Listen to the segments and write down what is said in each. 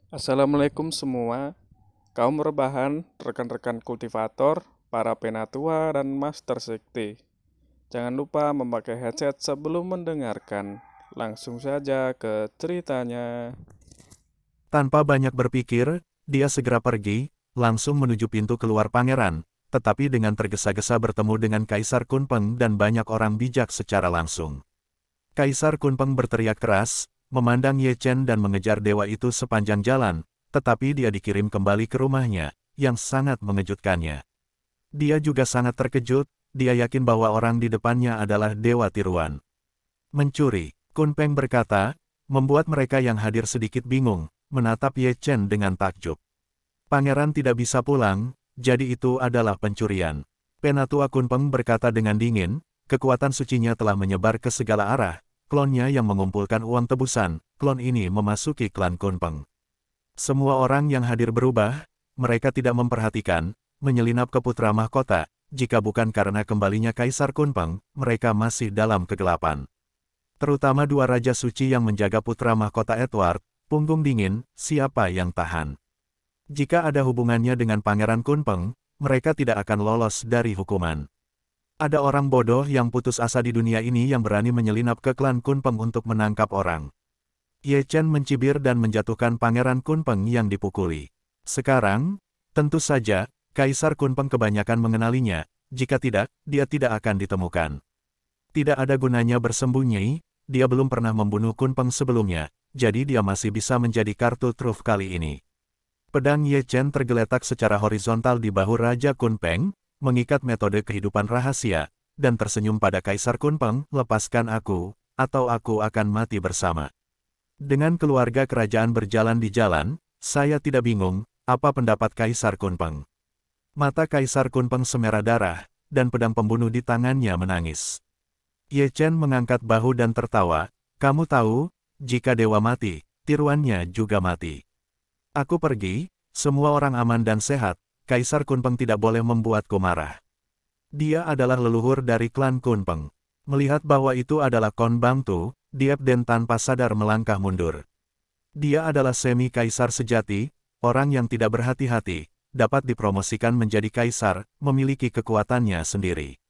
Assalamualaikum semua, kaum rebahan, rekan-rekan kultivator, para penatua, dan master sekte. Jangan lupa memakai headset sebelum mendengarkan. Langsung saja ke ceritanya. Tanpa banyak berpikir, dia segera pergi, langsung menuju pintu keluar pangeran, tetapi dengan tergesa-gesa bertemu dengan Kaisar Kunpeng dan banyak orang bijak secara langsung. Kaisar Kunpeng berteriak keras, memandang Ye Chen dan mengejar dewa itu sepanjang jalan, tetapi dia dikirim kembali ke rumahnya, yang sangat mengejutkannya. Dia juga sangat terkejut, dia yakin bahwa orang di depannya adalah dewa tiruan. Mencuri, Kunpeng berkata, membuat mereka yang hadir sedikit bingung, menatap Ye Chen dengan takjub. Pangeran tidak bisa pulang, jadi itu adalah pencurian. Penatua Kunpeng berkata dengan dingin, kekuatan sucinya telah menyebar ke segala arah, klonnya yang mengumpulkan uang tebusan, klon ini memasuki klan Kunpeng. Semua orang yang hadir berubah, mereka tidak memperhatikan, menyelinap ke putra mahkota, jika bukan karena kembalinya Kaisar Kunpeng, mereka masih dalam kegelapan. Terutama dua raja suci yang menjaga putra mahkota Edward, punggung dingin, siapa yang tahan? Jika ada hubungannya dengan Pangeran Kunpeng, mereka tidak akan lolos dari hukuman. Ada orang bodoh yang putus asa di dunia ini yang berani menyelinap ke klan Kunpeng untuk menangkap orang. Ye Chen mencibir dan menjatuhkan Pangeran Kunpeng yang dipukuli. Sekarang, tentu saja, Kaisar Kunpeng kebanyakan mengenalinya, jika tidak, dia tidak akan ditemukan. Tidak ada gunanya bersembunyi, dia belum pernah membunuh Kunpeng sebelumnya, jadi dia masih bisa menjadi kartu truf kali ini. Pedang Ye Chen tergeletak secara horizontal di bahu Raja Kunpeng, mengikat metode kehidupan rahasia, dan tersenyum pada Kaisar Kunpeng, lepaskan aku, atau aku akan mati bersama. Dengan keluarga kerajaan berjalan di jalan, saya tidak bingung, apa pendapat Kaisar Kunpeng. Mata Kaisar Kunpeng semerah darah, dan pedang pembunuh di tangannya menangis. Ye Chen mengangkat bahu dan tertawa, kamu tahu, jika dewa mati, tiruannya juga mati. Aku pergi, semua orang aman dan sehat, Kaisar Kunpeng tidak boleh membuatku marah. Dia adalah leluhur dari klan Kunpeng. Melihat bahwa itu adalah Kon Bangtu, Diep Den tanpa sadar melangkah mundur. Dia adalah semi-kaisar sejati, orang yang tidak berhati-hati, dapat dipromosikan menjadi kaisar, memiliki kekuatannya sendiri.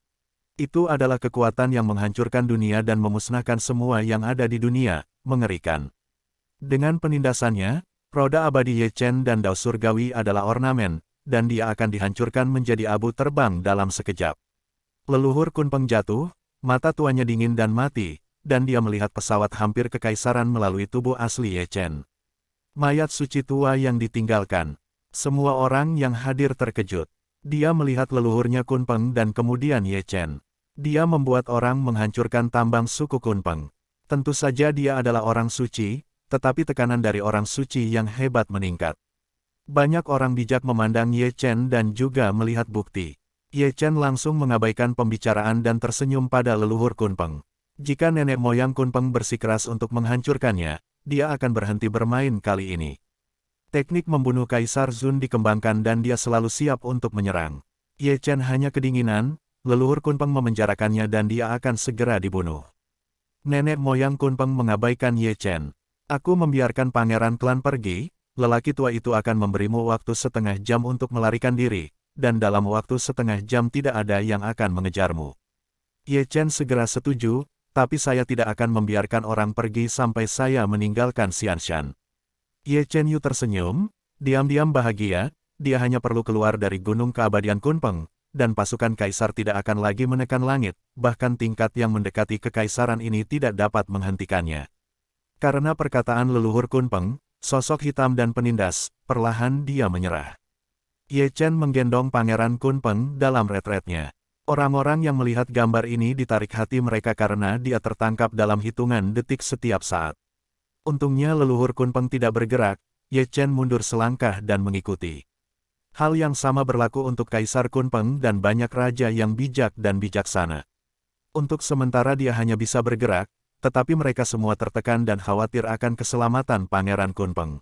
Itu adalah kekuatan yang menghancurkan dunia dan memusnahkan semua yang ada di dunia, mengerikan. Dengan penindasannya, roda abadi Ye Chen dan Dao Surgawi adalah ornamen, dan dia akan dihancurkan menjadi abu terbang dalam sekejap. Leluhur Kunpeng jatuh, mata tuanya dingin dan mati, dan dia melihat pesawat hampir kekaisaran melalui tubuh asli Ye Chen. Mayat suci tua yang ditinggalkan. Semua orang yang hadir terkejut. Dia melihat leluhurnya Kunpeng dan kemudian Ye Chen. Dia membuat orang menghancurkan tambang suku Kunpeng. Tentu saja dia adalah orang suci, tetapi tekanan dari orang suci yang hebat meningkat. Banyak orang bijak memandang Ye Chen dan juga melihat bukti. Ye Chen langsung mengabaikan pembicaraan dan tersenyum pada leluhur Kunpeng. Jika nenek moyang Kunpeng bersikeras untuk menghancurkannya, dia akan berhenti bermain kali ini. Teknik membunuh Kaisar Zun dikembangkan dan dia selalu siap untuk menyerang. Ye Chen hanya kedinginan, leluhur Kunpeng memenjarakannya dan dia akan segera dibunuh. Nenek moyang Kunpeng mengabaikan Ye Chen. Aku membiarkan pangeran klan pergi, lelaki tua itu akan memberimu waktu setengah jam untuk melarikan diri, dan dalam waktu setengah jam tidak ada yang akan mengejarmu. Ye Chen segera setuju, tapi saya tidak akan membiarkan orang pergi sampai saya meninggalkan Xianshan. Ye Chen Yu tersenyum, diam-diam bahagia, dia hanya perlu keluar dari gunung keabadian Kunpeng, dan pasukan kaisar tidak akan lagi menekan langit, bahkan tingkat yang mendekati kekaisaran ini tidak dapat menghentikannya. Karena perkataan leluhur Kunpeng, sosok hitam dan penindas, perlahan dia menyerah. Ye Chen menggendong Pangeran Kunpeng dalam retretnya. Orang-orang yang melihat gambar ini ditarik hati mereka karena dia tertangkap dalam hitungan detik setiap saat. Untungnya leluhur Kunpeng tidak bergerak, Ye Chen mundur selangkah dan mengikuti. Hal yang sama berlaku untuk Kaisar Kunpeng dan banyak raja yang bijak dan bijaksana. Untuk sementara dia hanya bisa bergerak, tetapi mereka semua tertekan dan khawatir akan keselamatan Pangeran Kunpeng.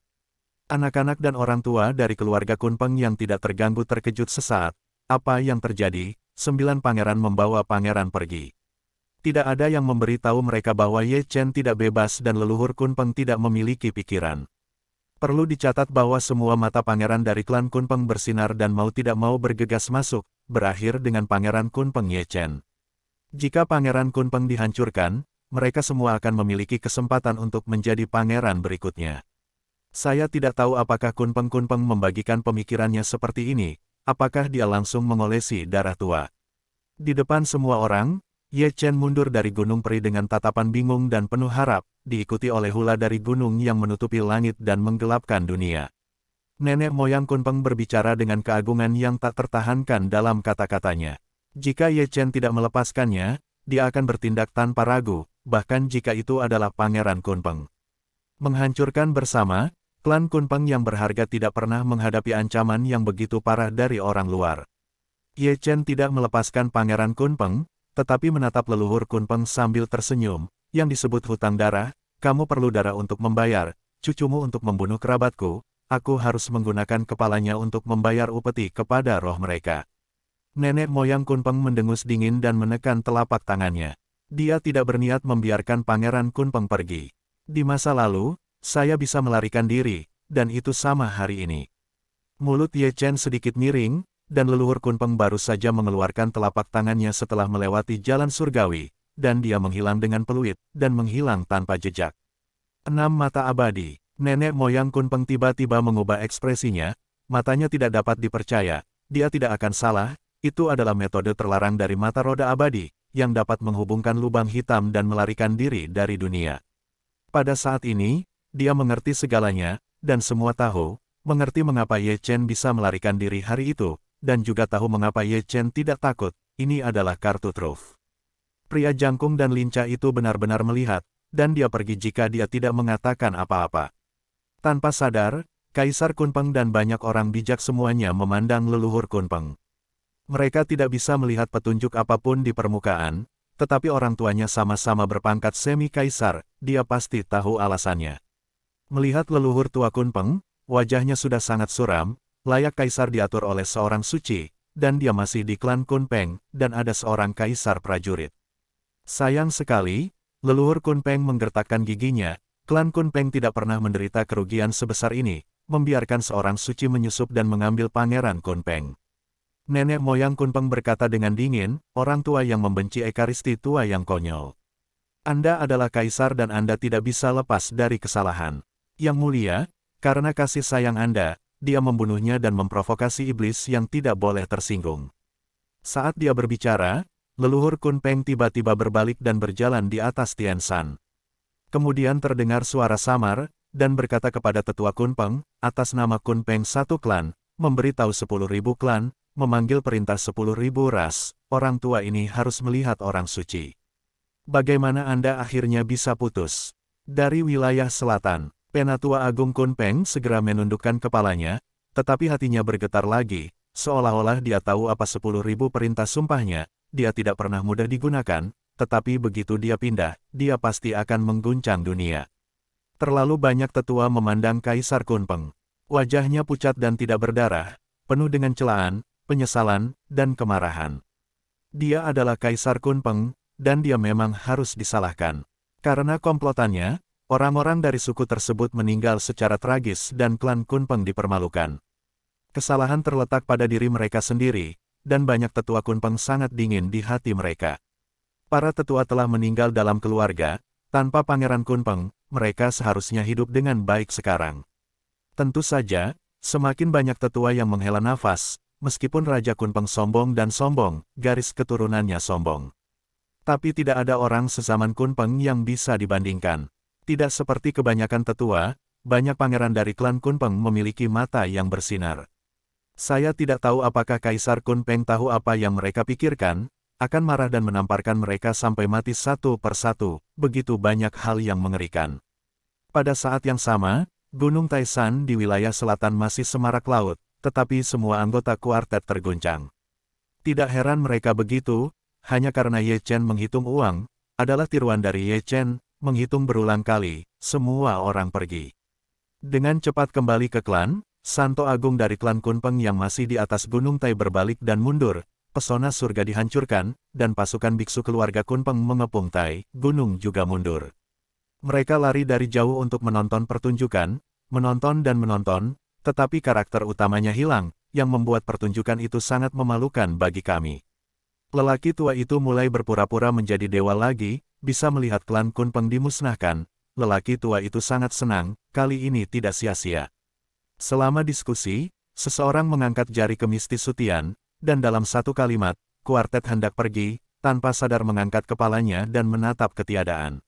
Anak-anak dan orang tua dari keluarga Kunpeng yang tidak terganggu terkejut sesaat. Apa yang terjadi? 9 pangeran membawa pangeran pergi. Tidak ada yang memberitahu mereka bahwa Ye Chen tidak bebas dan leluhur Kunpeng tidak memiliki pikiran. Perlu dicatat bahwa semua mata pangeran dari klan Kunpeng bersinar dan mau tidak mau bergegas masuk, berakhir dengan Pangeran Kunpeng Ye Chen. Jika Pangeran Kunpeng dihancurkan, mereka semua akan memiliki kesempatan untuk menjadi pangeran berikutnya. Saya tidak tahu apakah Kunpeng membagikan pemikirannya seperti ini, apakah dia langsung mengolesi darah tua. Di depan semua orang, Ye Chen mundur dari Gunung Peri dengan tatapan bingung dan penuh harap, diikuti oleh hula dari gunung yang menutupi langit dan menggelapkan dunia. Nenek moyang Kunpeng berbicara dengan keagungan yang tak tertahankan dalam kata-katanya. Jika Ye Chen tidak melepaskannya, dia akan bertindak tanpa ragu, bahkan jika itu adalah Pangeran Kunpeng. Menghancurkan bersama, klan Kunpeng yang berharga tidak pernah menghadapi ancaman yang begitu parah dari orang luar. Ye Chen tidak melepaskan Pangeran Kunpeng, tetapi menatap leluhur Kunpeng sambil tersenyum, yang disebut hutang darah, kamu perlu darah untuk membayar, cucumu untuk membunuh kerabatku, aku harus menggunakan kepalanya untuk membayar upeti kepada roh mereka. Nenek moyang Kunpeng mendengus dingin dan menekan telapak tangannya. Dia tidak berniat membiarkan Pangeran Kunpeng pergi. Di masa lalu, saya bisa melarikan diri, dan itu sama hari ini. Mulut Ye Chen sedikit miring, dan leluhur Kunpeng baru saja mengeluarkan telapak tangannya setelah melewati jalan surgawi, dan dia menghilang dengan peluit, dan menghilang tanpa jejak. 6 mata abadi. Nenek moyang Kunpeng tiba-tiba mengubah ekspresinya, matanya tidak dapat dipercaya, dia tidak akan salah, itu adalah metode terlarang dari mata roda abadi, yang dapat menghubungkan lubang hitam dan melarikan diri dari dunia. Pada saat ini, dia mengerti segalanya, dan semua tahu, mengerti mengapa Ye Chen bisa melarikan diri hari itu, dan juga tahu mengapa Ye Chen tidak takut, ini adalah kartu truf. Pria jangkung dan lincah itu benar-benar melihat, dan dia pergi jika dia tidak mengatakan apa-apa. Tanpa sadar, Kaisar Kunpeng dan banyak orang bijak semuanya memandang leluhur Kunpeng. Mereka tidak bisa melihat petunjuk apapun di permukaan, tetapi orang tuanya sama-sama berpangkat semi-kaisar, dia pasti tahu alasannya. Melihat leluhur tua Kunpeng, wajahnya sudah sangat suram, layak kaisar diatur oleh seorang suci, dan dia masih di klan Kunpeng, dan ada seorang kaisar prajurit. Sayang sekali, leluhur Kunpeng menggertakkan giginya, klan Kunpeng tidak pernah menderita kerugian sebesar ini, membiarkan seorang suci menyusup dan mengambil Pangeran Kunpeng. Nenek moyang Kunpeng berkata dengan dingin, orang tua yang membenci Ekaristi tua yang konyol. Anda adalah kaisar dan Anda tidak bisa lepas dari kesalahan. Yang mulia, karena kasih sayang Anda, dia membunuhnya dan memprovokasi iblis yang tidak boleh tersinggung. Saat dia berbicara, leluhur Kunpeng tiba-tiba berbalik dan berjalan di atas Tian Shan. Kemudian terdengar suara samar, dan berkata kepada tetua Kunpeng, atas nama Kunpeng satu klan, memberitahu 10.000 klan, memanggil perintah 10.000 ras, orang tua ini harus melihat orang suci. Bagaimana Anda akhirnya bisa putus? Dari wilayah selatan, Penatua Agung Kunpeng segera menundukkan kepalanya, tetapi hatinya bergetar lagi, seolah-olah dia tahu apa 10.000 perintah sumpahnya, dia tidak pernah mudah digunakan, tetapi begitu dia pindah, dia pasti akan mengguncang dunia. Terlalu banyak tetua memandang Kaisar Kunpeng. Wajahnya pucat dan tidak berdarah, penuh dengan celaan, penyesalan, dan kemarahan. Dia adalah Kaisar Kunpeng, dan dia memang harus disalahkan. Karena komplotannya, orang-orang dari suku tersebut meninggal secara tragis dan klan Kunpeng dipermalukan. Kesalahan terletak pada diri mereka sendiri, dan banyak tetua Kunpeng sangat dingin di hati mereka. Para tetua telah meninggal dalam keluarga, tanpa Pangeran Kunpeng, mereka seharusnya hidup dengan baik sekarang. Tentu saja, semakin banyak tetua yang menghela nafas, meskipun Raja Kunpeng sombong dan sombong, garis keturunannya sombong. Tapi tidak ada orang sezaman Kunpeng yang bisa dibandingkan. Tidak seperti kebanyakan tetua, banyak pangeran dari klan Kunpeng memiliki mata yang bersinar. Saya tidak tahu apakah Kaisar Kunpeng tahu apa yang mereka pikirkan, akan marah dan menamparkan mereka sampai mati satu persatu, begitu banyak hal yang mengerikan. Pada saat yang sama, Gunung Taishan di wilayah selatan masih semarak laut, tetapi semua anggota kuartet terguncang. Tidak heran mereka begitu, hanya karena Ye Chen menghitung uang, adalah tiruan dari Ye Chen, menghitung berulang kali, semua orang pergi. Dengan cepat kembali ke klan, Santo Agung dari klan Kunpeng yang masih di atas Gunung Tai berbalik dan mundur, pesona surga dihancurkan, dan pasukan biksu keluarga Kunpeng mengepung Tai, gunung juga mundur. Mereka lari dari jauh untuk menonton pertunjukan, menonton, tetapi karakter utamanya hilang, yang membuat pertunjukan itu sangat memalukan bagi kami. Lelaki tua itu mulai berpura-pura menjadi dewa lagi, bisa melihat klan Kunpeng dimusnahkan. Lelaki tua itu sangat senang, kali ini tidak sia-sia. Selama diskusi, seseorang mengangkat jari ke mistis Sutian, dan dalam satu kalimat, kuartet hendak pergi, tanpa sadar mengangkat kepalanya dan menatap ketiadaan.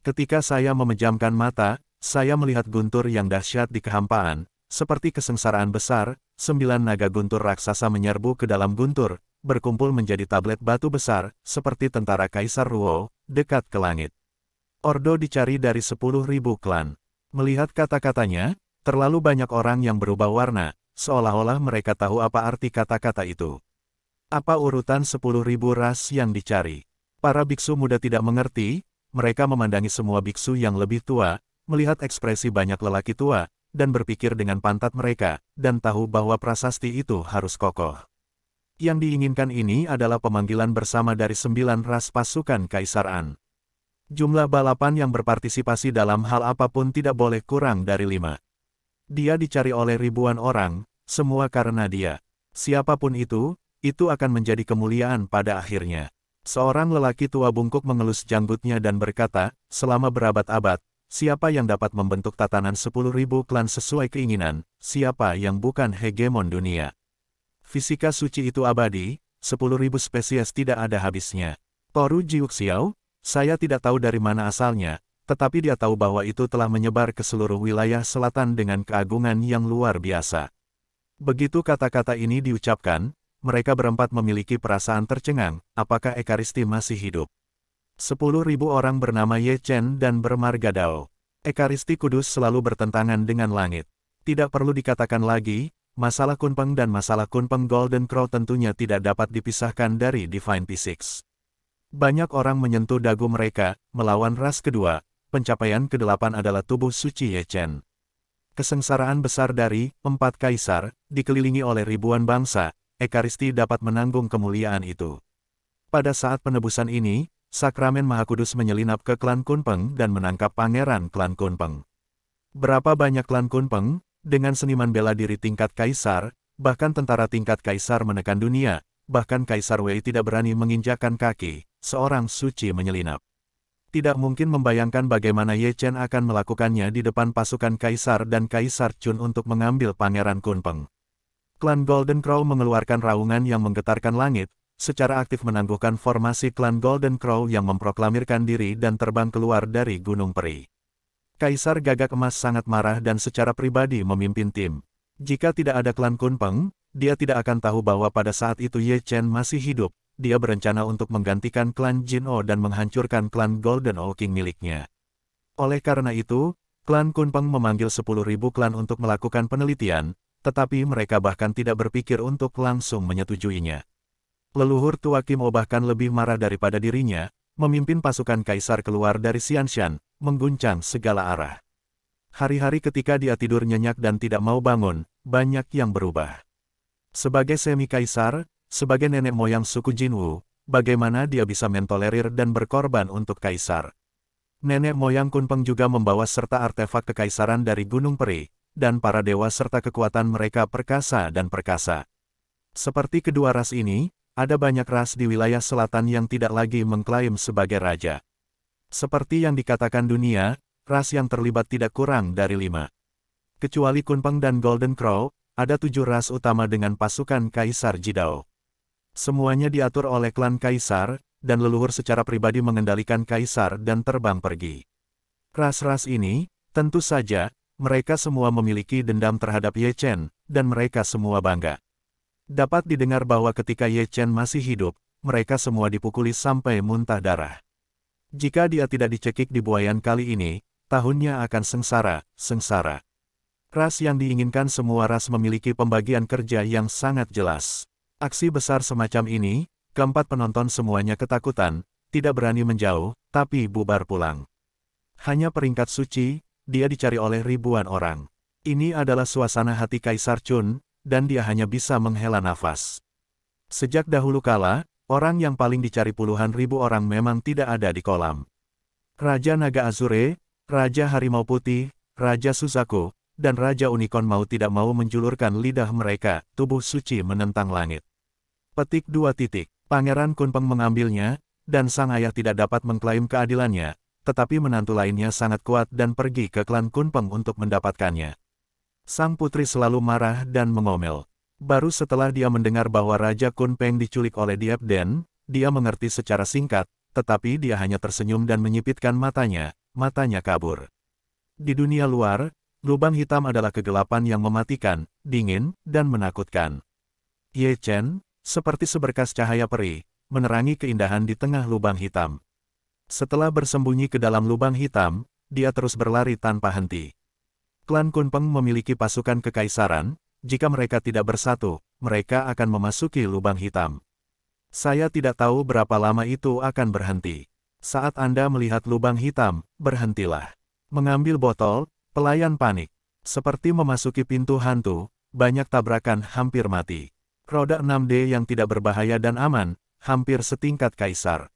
Ketika saya memejamkan mata, saya melihat guntur yang dahsyat di kehampaan, seperti kesengsaraan besar, 9 naga guntur raksasa menyerbu ke dalam guntur, berkumpul menjadi tablet batu besar, seperti tentara Kaisar Ruo, dekat ke langit. Ordo dicari dari 10.000 klan. Melihat kata-katanya, terlalu banyak orang yang berubah warna, seolah-olah mereka tahu apa arti kata-kata itu. Apa urutan 10.000 ras yang dicari? Para biksu muda tidak mengerti, mereka memandangi semua biksu yang lebih tua, melihat ekspresi banyak lelaki tua, dan berpikir dengan pantat mereka, dan tahu bahwa prasasti itu harus kokoh. Yang diinginkan ini adalah pemanggilan bersama dari 9 ras pasukan Kaisar An. Jumlah balapan yang berpartisipasi dalam hal apapun tidak boleh kurang dari 5. Dia dicari oleh ribuan orang, semua karena dia. Siapapun itu akan menjadi kemuliaan pada akhirnya. Seorang lelaki tua bungkuk mengelus janggutnya dan berkata, selama berabad-abad, siapa yang dapat membentuk tatanan 10.000 klan sesuai keinginan, siapa yang bukan hegemon dunia? Fisika suci itu abadi, 10.000 spesies tidak ada habisnya. Toru Jiuxiao, saya tidak tahu dari mana asalnya, tetapi dia tahu bahwa itu telah menyebar ke seluruh wilayah selatan dengan keagungan yang luar biasa. Begitu kata-kata ini diucapkan, mereka berempat memiliki perasaan tercengang, apakah Ekaristi masih hidup? 10.000 orang bernama Ye Chen dan bermarga Dao. Ekaristi kudus selalu bertentangan dengan langit. Tidak perlu dikatakan lagi, masalah Kunpeng dan masalah Kunpeng Golden Crow tentunya tidak dapat dipisahkan dari Divine P6. Banyak orang menyentuh dagu mereka, melawan ras kedua, pencapaian ke-8 adalah tubuh suci Ye Chen. Kesengsaraan besar dari 4 kaisar, dikelilingi oleh ribuan bangsa, Ekaristi dapat menanggung kemuliaan itu. Pada saat penebusan ini, Sakramen Maha Kudus menyelinap ke klan Kunpeng dan menangkap pangeran klan Kunpeng. Berapa banyak klan Kunpeng, dengan seniman bela diri tingkat kaisar, bahkan tentara tingkat kaisar menekan dunia, bahkan Kaisar Wei tidak berani menginjakkan kaki, seorang suci menyelinap. Tidak mungkin membayangkan bagaimana Ye Chen akan melakukannya di depan pasukan Kaisar dan Kaisar Chun untuk mengambil Pangeran Kunpeng. Klan Golden Crow mengeluarkan raungan yang menggetarkan langit, secara aktif menangguhkan formasi klan Golden Crow yang memproklamirkan diri dan terbang keluar dari Gunung Peri. Kaisar Gagak Emas sangat marah dan secara pribadi memimpin tim. Jika tidak ada klan Kunpeng, dia tidak akan tahu bahwa pada saat itu Ye Chen masih hidup. Dia berencana untuk menggantikan klan Jin O dan menghancurkan klan Golden O King miliknya. Oleh karena itu, klan Kunpeng memanggil 10.000 klan untuk melakukan penelitian, tetapi mereka bahkan tidak berpikir untuk langsung menyetujuinya. Leluhur tua Kim O bahkan lebih marah daripada dirinya, memimpin pasukan kaisar keluar dari Xianshan, mengguncang segala arah. Hari-hari ketika dia tidur nyenyak dan tidak mau bangun, banyak yang berubah. Sebagai semi-kaisar, sebagai nenek moyang suku Jinwu, bagaimana dia bisa mentolerir dan berkorban untuk kaisar? Nenek moyang Kunpeng juga membawa serta artefak kekaisaran dari Gunung Peri, dan para dewa serta kekuatan mereka perkasa dan perkasa. Seperti kedua ras ini, ada banyak ras di wilayah selatan yang tidak lagi mengklaim sebagai raja. Seperti yang dikatakan dunia, ras yang terlibat tidak kurang dari 5. Kecuali Kunpeng dan Golden Crow, ada 7 ras utama dengan pasukan Kaisar Jidao. Semuanya diatur oleh klan Kaisar, dan leluhur secara pribadi mengendalikan Kaisar dan terbang pergi. Ras-ras ini, tentu saja, mereka semua memiliki dendam terhadap Ye Chen, dan mereka semua bangga. Dapat didengar bahwa ketika Ye Chen masih hidup, mereka semua dipukuli sampai muntah darah. Jika dia tidak dicekik di buayan kali ini, tahunnya akan sengsara. Ras yang diinginkan semua ras memiliki pembagian kerja yang sangat jelas. Aksi besar semacam ini, keempat penonton semuanya ketakutan, tidak berani menjauh, tapi bubar pulang. Hanya peringkat suci, dia dicari oleh ribuan orang. Ini adalah suasana hati Kaisar Chun, dan dia hanya bisa menghela nafas. Sejak dahulu kala, orang yang paling dicari puluhan ribu orang memang tidak ada di kolam. Raja Naga Azure, Raja Harimau Putih, Raja Suzaku, dan Raja Unicorn mau tidak mau menjulurkan lidah mereka, tubuh suci menentang langit. Petik 2 titik. Pangeran Kunpeng mengambilnya, dan sang ayah tidak dapat mengklaim keadilannya, tetapi menantu lainnya sangat kuat dan pergi ke klan Kunpeng untuk mendapatkannya. Sang putri selalu marah dan mengomel. Baru setelah dia mendengar bahwa Raja Kunpeng diculik oleh Diep Den, dia mengerti secara singkat, tetapi dia hanya tersenyum dan menyipitkan matanya kabur. Di dunia luar, lubang hitam adalah kegelapan yang mematikan, dingin, dan menakutkan. Ye Chen, seperti seberkas cahaya peri, menerangi keindahan di tengah lubang hitam. Setelah bersembunyi ke dalam lubang hitam, dia terus berlari tanpa henti. Klan Kunpeng memiliki pasukan kekaisaran, jika mereka tidak bersatu, mereka akan memasuki lubang hitam. Saya tidak tahu berapa lama itu akan berhenti. Saat Anda melihat lubang hitam, berhentilah. Mengambil botol, pelayan panik. Seperti memasuki pintu hantu, banyak tabrakan hampir mati. Roda 6D yang tidak berbahaya dan aman, hampir setingkat kaisar.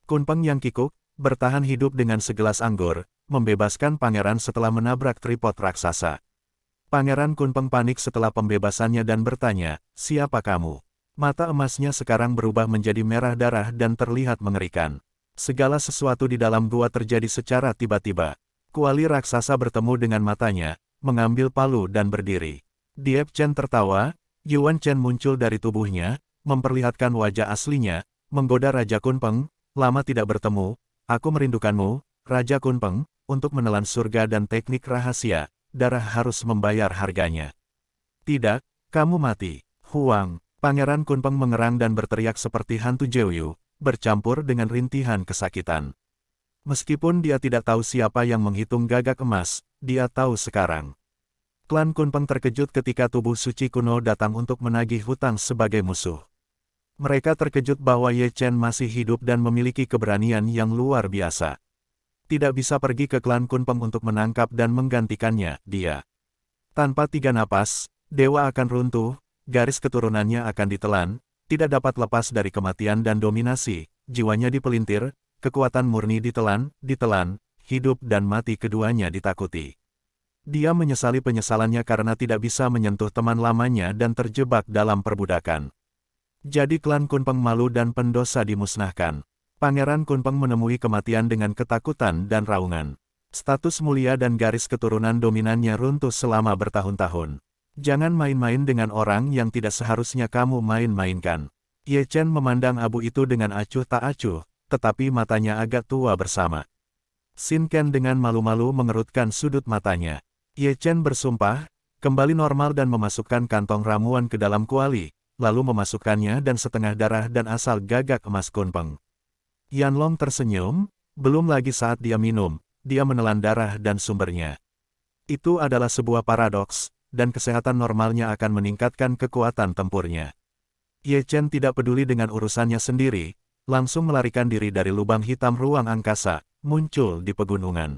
Kunpeng yang kikuk, bertahan hidup dengan segelas anggur, membebaskan pangeran setelah menabrak tripod raksasa. Pangeran Kunpeng panik setelah pembebasannya dan bertanya, "Siapa kamu?" Mata emasnya sekarang berubah menjadi merah darah dan terlihat mengerikan. Segala sesuatu di dalam gua terjadi secara tiba-tiba. Kuali raksasa bertemu dengan matanya, mengambil palu dan berdiri. Diep Chen tertawa, Yuan Chen muncul dari tubuhnya, memperlihatkan wajah aslinya, menggoda Raja Kunpeng, "Lama tidak bertemu, aku merindukanmu, Raja Kunpeng, untuk menelan surga dan teknik rahasia. Darah harus membayar harganya." "Tidak, kamu mati." Huang, Pangeran Kunpeng mengerang dan berteriak seperti hantu Jeoyu, bercampur dengan rintihan kesakitan. Meskipun dia tidak tahu siapa yang menghitung gagak emas, dia tahu sekarang. Klan Kunpeng terkejut ketika tubuh suci kuno datang untuk menagih hutang sebagai musuh. Mereka terkejut bahwa Ye Chen masih hidup dan memiliki keberanian yang luar biasa. Tidak bisa pergi ke klan Kunpeng untuk menangkap dan menggantikannya, dia. Tanpa 3 napas, dewa akan runtuh, garis keturunannya akan ditelan, tidak dapat lepas dari kematian dan dominasi, jiwanya dipelintir, kekuatan murni ditelan, hidup dan mati keduanya ditakuti. Dia menyesali penyesalannya karena tidak bisa menyentuh teman lamanya dan terjebak dalam perbudakan. Jadi klan Kunpeng malu dan pendosa dimusnahkan. Pangeran Kunpeng menemui kematian dengan ketakutan dan raungan. Status mulia dan garis keturunan dominannya runtuh selama bertahun-tahun. Jangan main-main dengan orang yang tidak seharusnya kamu main-mainkan. Ye Chen memandang abu itu dengan acuh tak acuh, tetapi matanya agak tua bersama. Xin Ken dengan malu-malu mengerutkan sudut matanya. Ye Chen bersumpah, kembali normal dan memasukkan kantong ramuan ke dalam kuali, lalu memasukkannya dan setengah darah dan asal gagak emas Kunpeng. Yanlong tersenyum, belum lagi saat dia minum, dia menelan darah dan sumbernya. Itu adalah sebuah paradoks, dan kesehatan normalnya akan meningkatkan kekuatan tempurnya. Ye Chen tidak peduli dengan urusannya sendiri, langsung melarikan diri dari lubang hitam ruang angkasa, muncul di pegunungan.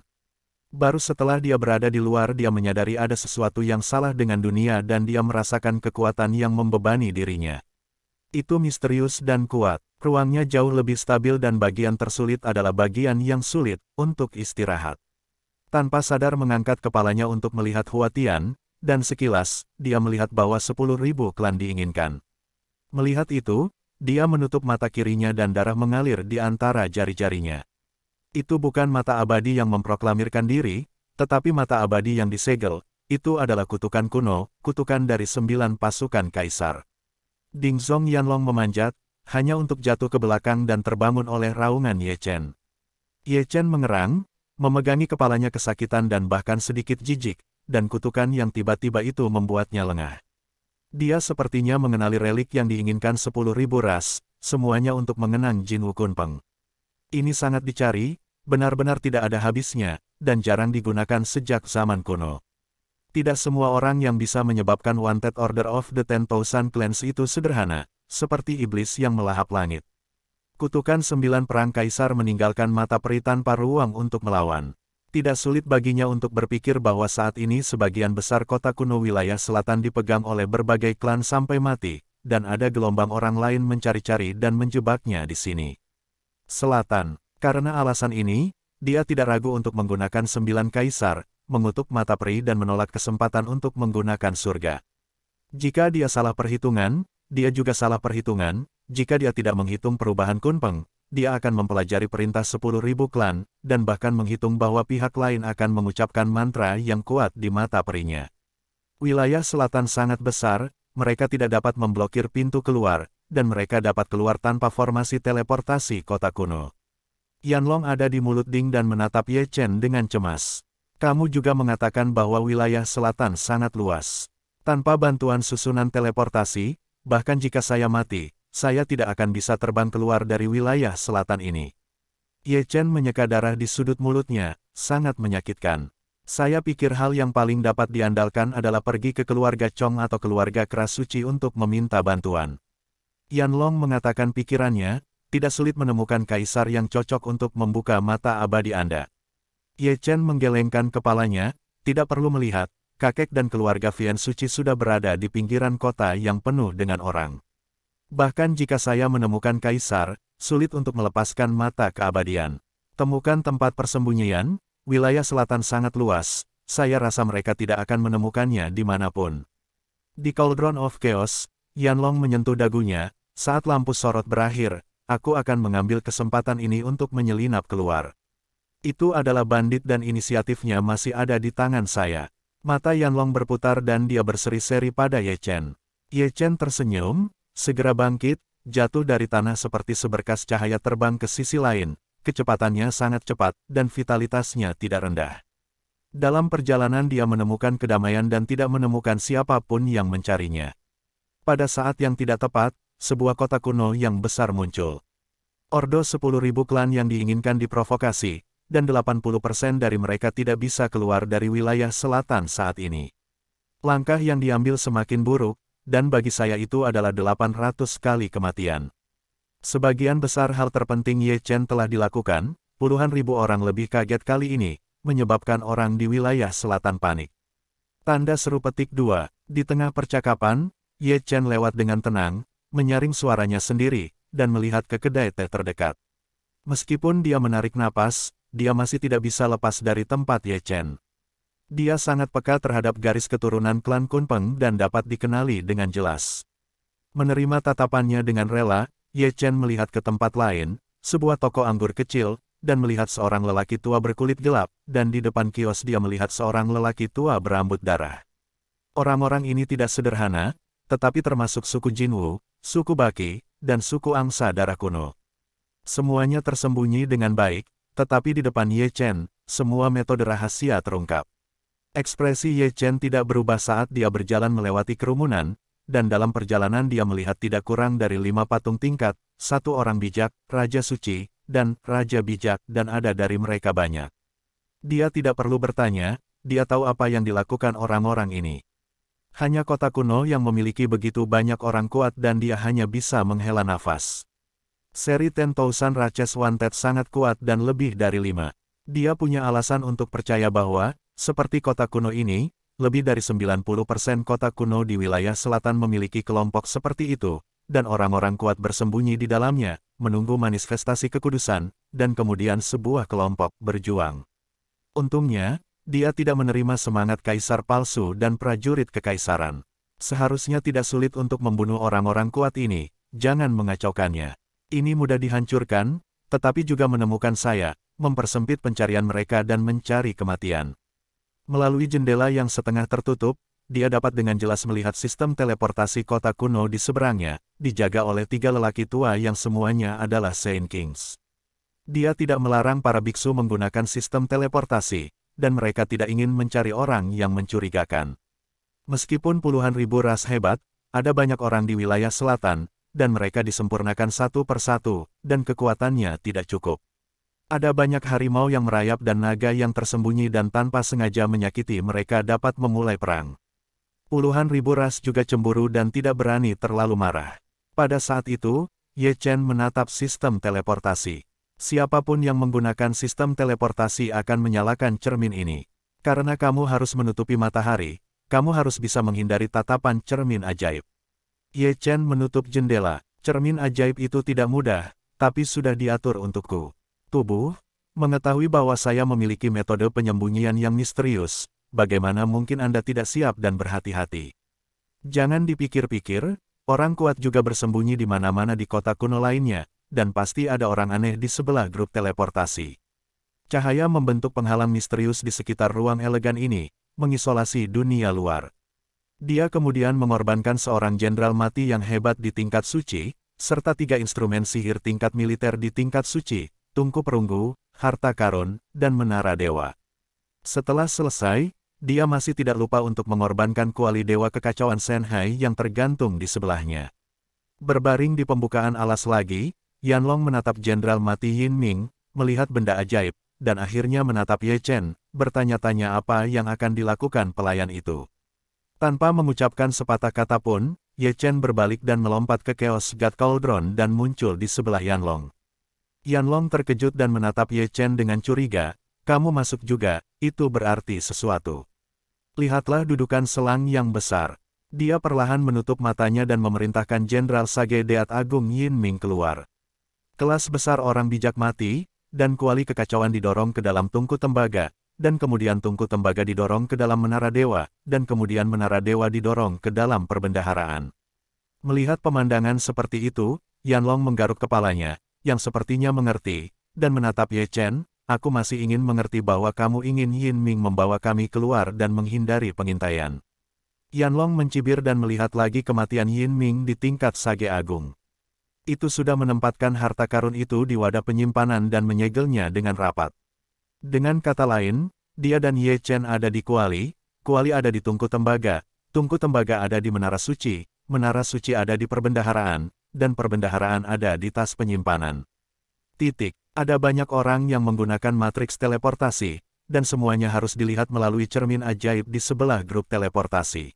Baru setelah dia berada di luar dia menyadari ada sesuatu yang salah dengan dunia dan dia merasakan kekuatan yang membebani dirinya. Itu misterius dan kuat, ruangnya jauh lebih stabil dan bagian tersulit adalah bagian yang sulit, untuk istirahat. Tanpa sadar mengangkat kepalanya untuk melihat Hua Tian, dan sekilas, dia melihat bahwa 10.000 klan diinginkan. Melihat itu, dia menutup mata kirinya dan darah mengalir di antara jari-jarinya. Itu bukan mata abadi yang memproklamirkan diri, tetapi mata abadi yang disegel, itu adalah kutukan kuno, kutukan dari 9 pasukan kaisar. Dingzong Yanlong memanjat, hanya untuk jatuh ke belakang dan terbangun oleh raungan Ye Chen. Ye Chen mengerang, memegangi kepalanya kesakitan dan bahkan sedikit jijik, dan kutukan yang tiba-tiba itu membuatnya lengah. Dia sepertinya mengenali relik yang diinginkan 10.000 ras, semuanya untuk mengenang Jin Wu Kunpeng. Ini sangat dicari, benar-benar tidak ada habisnya, dan jarang digunakan sejak zaman kuno. Tidak semua orang yang bisa menyebabkan Wanted Order of the 10,000 Clans itu sederhana, seperti iblis yang melahap langit. Kutukan 9 perang kaisar meninggalkan mata peri tanpa ruang untuk melawan. Tidak sulit baginya untuk berpikir bahwa saat ini sebagian besar kota kuno wilayah selatan dipegang oleh berbagai klan sampai mati, dan ada gelombang orang lain mencari-cari dan menjebaknya di sini. Selatan, karena alasan ini, dia tidak ragu untuk menggunakan 9 kaisar, mengutuk mata peri dan menolak kesempatan untuk menggunakan surga. Jika dia salah perhitungan, dia juga salah perhitungan. Jika dia tidak menghitung perubahan Kunpeng, dia akan mempelajari perintah 10.000 klan, dan bahkan menghitung bahwa pihak lain akan mengucapkan mantra yang kuat di mata perinya. Wilayah selatan sangat besar, mereka tidak dapat memblokir pintu keluar, dan mereka dapat keluar tanpa formasi teleportasi kota kuno. Yanlong ada di mulut Ding dan menatap Ye Chen dengan cemas. Kamu juga mengatakan bahwa wilayah selatan sangat luas. Tanpa bantuan susunan teleportasi, bahkan jika saya mati, saya tidak akan bisa terbang keluar dari wilayah selatan ini. Ye Chen menyeka darah di sudut mulutnya, sangat menyakitkan. Saya pikir hal yang paling dapat diandalkan adalah pergi ke keluarga Chong atau keluarga keras suci untuk meminta bantuan. Yanlong mengatakan pikirannya, tidak sulit menemukan kaisar yang cocok untuk membuka mata abadi Anda. Ye Chen menggelengkan kepalanya, tidak perlu melihat. Kakek dan keluarga Vian Suci sudah berada di pinggiran kota yang penuh dengan orang. Bahkan jika saya menemukan kaisar, sulit untuk melepaskan mata keabadian. Temukan tempat persembunyian, wilayah selatan sangat luas, saya rasa mereka tidak akan menemukannya dimanapun. Di Cauldron of Chaos, Yanlong menyentuh dagunya, saat lampu sorot berakhir, aku akan mengambil kesempatan ini untuk menyelinap keluar. Itu adalah bandit dan inisiatifnya masih ada di tangan saya. Mata Yanlong berputar dan dia berseri-seri pada Ye Chen. Ye Chen tersenyum, segera bangkit, jatuh dari tanah seperti seberkas cahaya terbang ke sisi lain, kecepatannya sangat cepat, dan vitalitasnya tidak rendah. Dalam perjalanan dia menemukan kedamaian dan tidak menemukan siapapun yang mencarinya. Pada saat yang tidak tepat, sebuah kota kuno yang besar muncul. Ordo 10.000 klan yang diinginkan diprovokasi, dan 80% dari mereka tidak bisa keluar dari wilayah selatan saat ini. Langkah yang diambil semakin buruk, dan bagi saya itu adalah 800 kali kematian. Sebagian besar hal terpenting Ye Chen telah dilakukan, puluhan ribu orang lebih kaget kali ini, menyebabkan orang di wilayah selatan panik. Tanda seru petik 2, di tengah percakapan, Ye Chen lewat dengan tenang, menyaring suaranya sendiri, dan melihat ke kedai teh terdekat. Meskipun dia menarik napas, dia masih tidak bisa lepas dari tempat Ye Chen. Dia sangat peka terhadap garis keturunan klan Kunpeng dan dapat dikenali dengan jelas. Menerima tatapannya dengan rela, Ye Chen melihat ke tempat lain, sebuah toko anggur kecil, dan melihat seorang lelaki tua berkulit gelap, dan di depan kios dia melihat seorang lelaki tua berambut darah. Orang-orang ini tidak sederhana, tetapi termasuk suku Jinwu, suku Baki, dan suku Angsa darah kuno. Semuanya tersembunyi dengan baik, tetapi di depan Ye Chen, semua metode rahasia terungkap. Ekspresi Ye Chen tidak berubah saat dia berjalan melewati kerumunan, dan dalam perjalanan dia melihat tidak kurang dari 5 patung tingkat, 1 orang bijak, Raja Suci, dan Raja Bijak, dan ada dari mereka banyak. Dia tidak perlu bertanya, dia tahu apa yang dilakukan orang-orang ini. Hanya kota kuno yang memiliki begitu banyak orang kuat dan dia hanya bisa menghela nafas. Seri 10,000 Ratches Wanted sangat kuat dan lebih dari 5. Dia punya alasan untuk percaya bahwa, seperti kota kuno ini, lebih dari 90% kota kuno di wilayah selatan memiliki kelompok seperti itu, dan orang-orang kuat bersembunyi di dalamnya, menunggu manifestasi kekudusan, dan kemudian sebuah kelompok berjuang. Untungnya, dia tidak menerima semangat kaisar palsu dan prajurit kekaisaran. Seharusnya tidak sulit untuk membunuh orang-orang kuat ini, jangan mengacaukannya. Ini mudah dihancurkan, tetapi juga menemukan saya, mempersempit pencarian mereka dan mencari kematian. Melalui jendela yang setengah tertutup, dia dapat dengan jelas melihat sistem teleportasi kota kuno di seberangnya, dijaga oleh 3 lelaki tua yang semuanya adalah Saint Kings. Dia tidak melarang para biksu menggunakan sistem teleportasi, dan mereka tidak ingin mencari orang yang mencurigakan. Meskipun puluhan ribu ras hebat, ada banyak orang di wilayah selatan, dan mereka disempurnakan satu persatu, dan kekuatannya tidak cukup. Ada banyak harimau yang merayap dan naga yang tersembunyi dan tanpa sengaja menyakiti mereka dapat memulai perang. Puluhan ribu ras juga cemburu dan tidak berani terlalu marah. Pada saat itu, Ye Chen menatap sistem teleportasi. Siapapun yang menggunakan sistem teleportasi akan menyalakan cermin ini. Karena kamu harus menutupi matahari, kamu harus bisa menghindari tatapan cermin ajaib. Ye Chen menutup jendela. Cermin ajaib itu tidak mudah, tapi sudah diatur untukku. Tubuh, Mengetahui bahwa saya memiliki metode penyembunyian yang misterius, bagaimana mungkin Anda tidak siap dan berhati-hati? Jangan dipikir-pikir, orang kuat juga bersembunyi di mana-mana di kota kuno lainnya, dan pasti ada orang aneh di sebelah grup teleportasi. Cahaya membentuk penghalang misterius di sekitar ruang elegan ini, mengisolasi dunia luar. Dia kemudian mengorbankan seorang jenderal mati yang hebat di tingkat suci, serta 3 instrumen sihir tingkat militer di tingkat suci, tungku perunggu, harta karun, dan menara dewa. Setelah selesai, dia masih tidak lupa untuk mengorbankan kuali dewa kekacauan Shanghai yang tergantung di sebelahnya. Berbaring di pembukaan alas lagi, Yanlong menatap jenderal mati Yin Ming, melihat benda ajaib, dan akhirnya menatap Ye Chen, bertanya-tanya apa yang akan dilakukan pelayan itu. Tanpa mengucapkan sepatah kata pun, Ye Chen berbalik dan melompat ke Chaos God Cauldron dan muncul di sebelah Yanlong. Yanlong terkejut dan menatap Ye Chen dengan curiga, "Kamu masuk juga, itu berarti sesuatu." Lihatlah dudukan selang yang besar. Dia perlahan menutup matanya dan memerintahkan Jenderal Sage Deat Agung Yin Ming keluar. Kelas besar orang bijak mati, dan kuali kekacauan didorong ke dalam tungku tembaga, dan kemudian tungku tembaga didorong ke dalam menara dewa, dan kemudian menara dewa didorong ke dalam perbendaharaan. Melihat pemandangan seperti itu, Yanlong menggaruk kepalanya, yang sepertinya mengerti, dan menatap Ye Chen, "Aku masih ingin mengerti bahwa kamu ingin Yin Ming membawa kami keluar dan menghindari pengintaian." Yanlong mencibir dan melihat lagi kematian Yin Ming di tingkat Sage Agung. Itu sudah menempatkan harta karun itu di wadah penyimpanan dan menyegelnya dengan rapat. Dengan kata lain, dia dan Ye Chen ada di kuali ada di tungku tembaga ada di menara suci ada di perbendaharaan, dan perbendaharaan ada di tas penyimpanan. Titik. Ada banyak orang yang menggunakan matriks teleportasi, dan semuanya harus dilihat melalui cermin ajaib di sebelah grup teleportasi.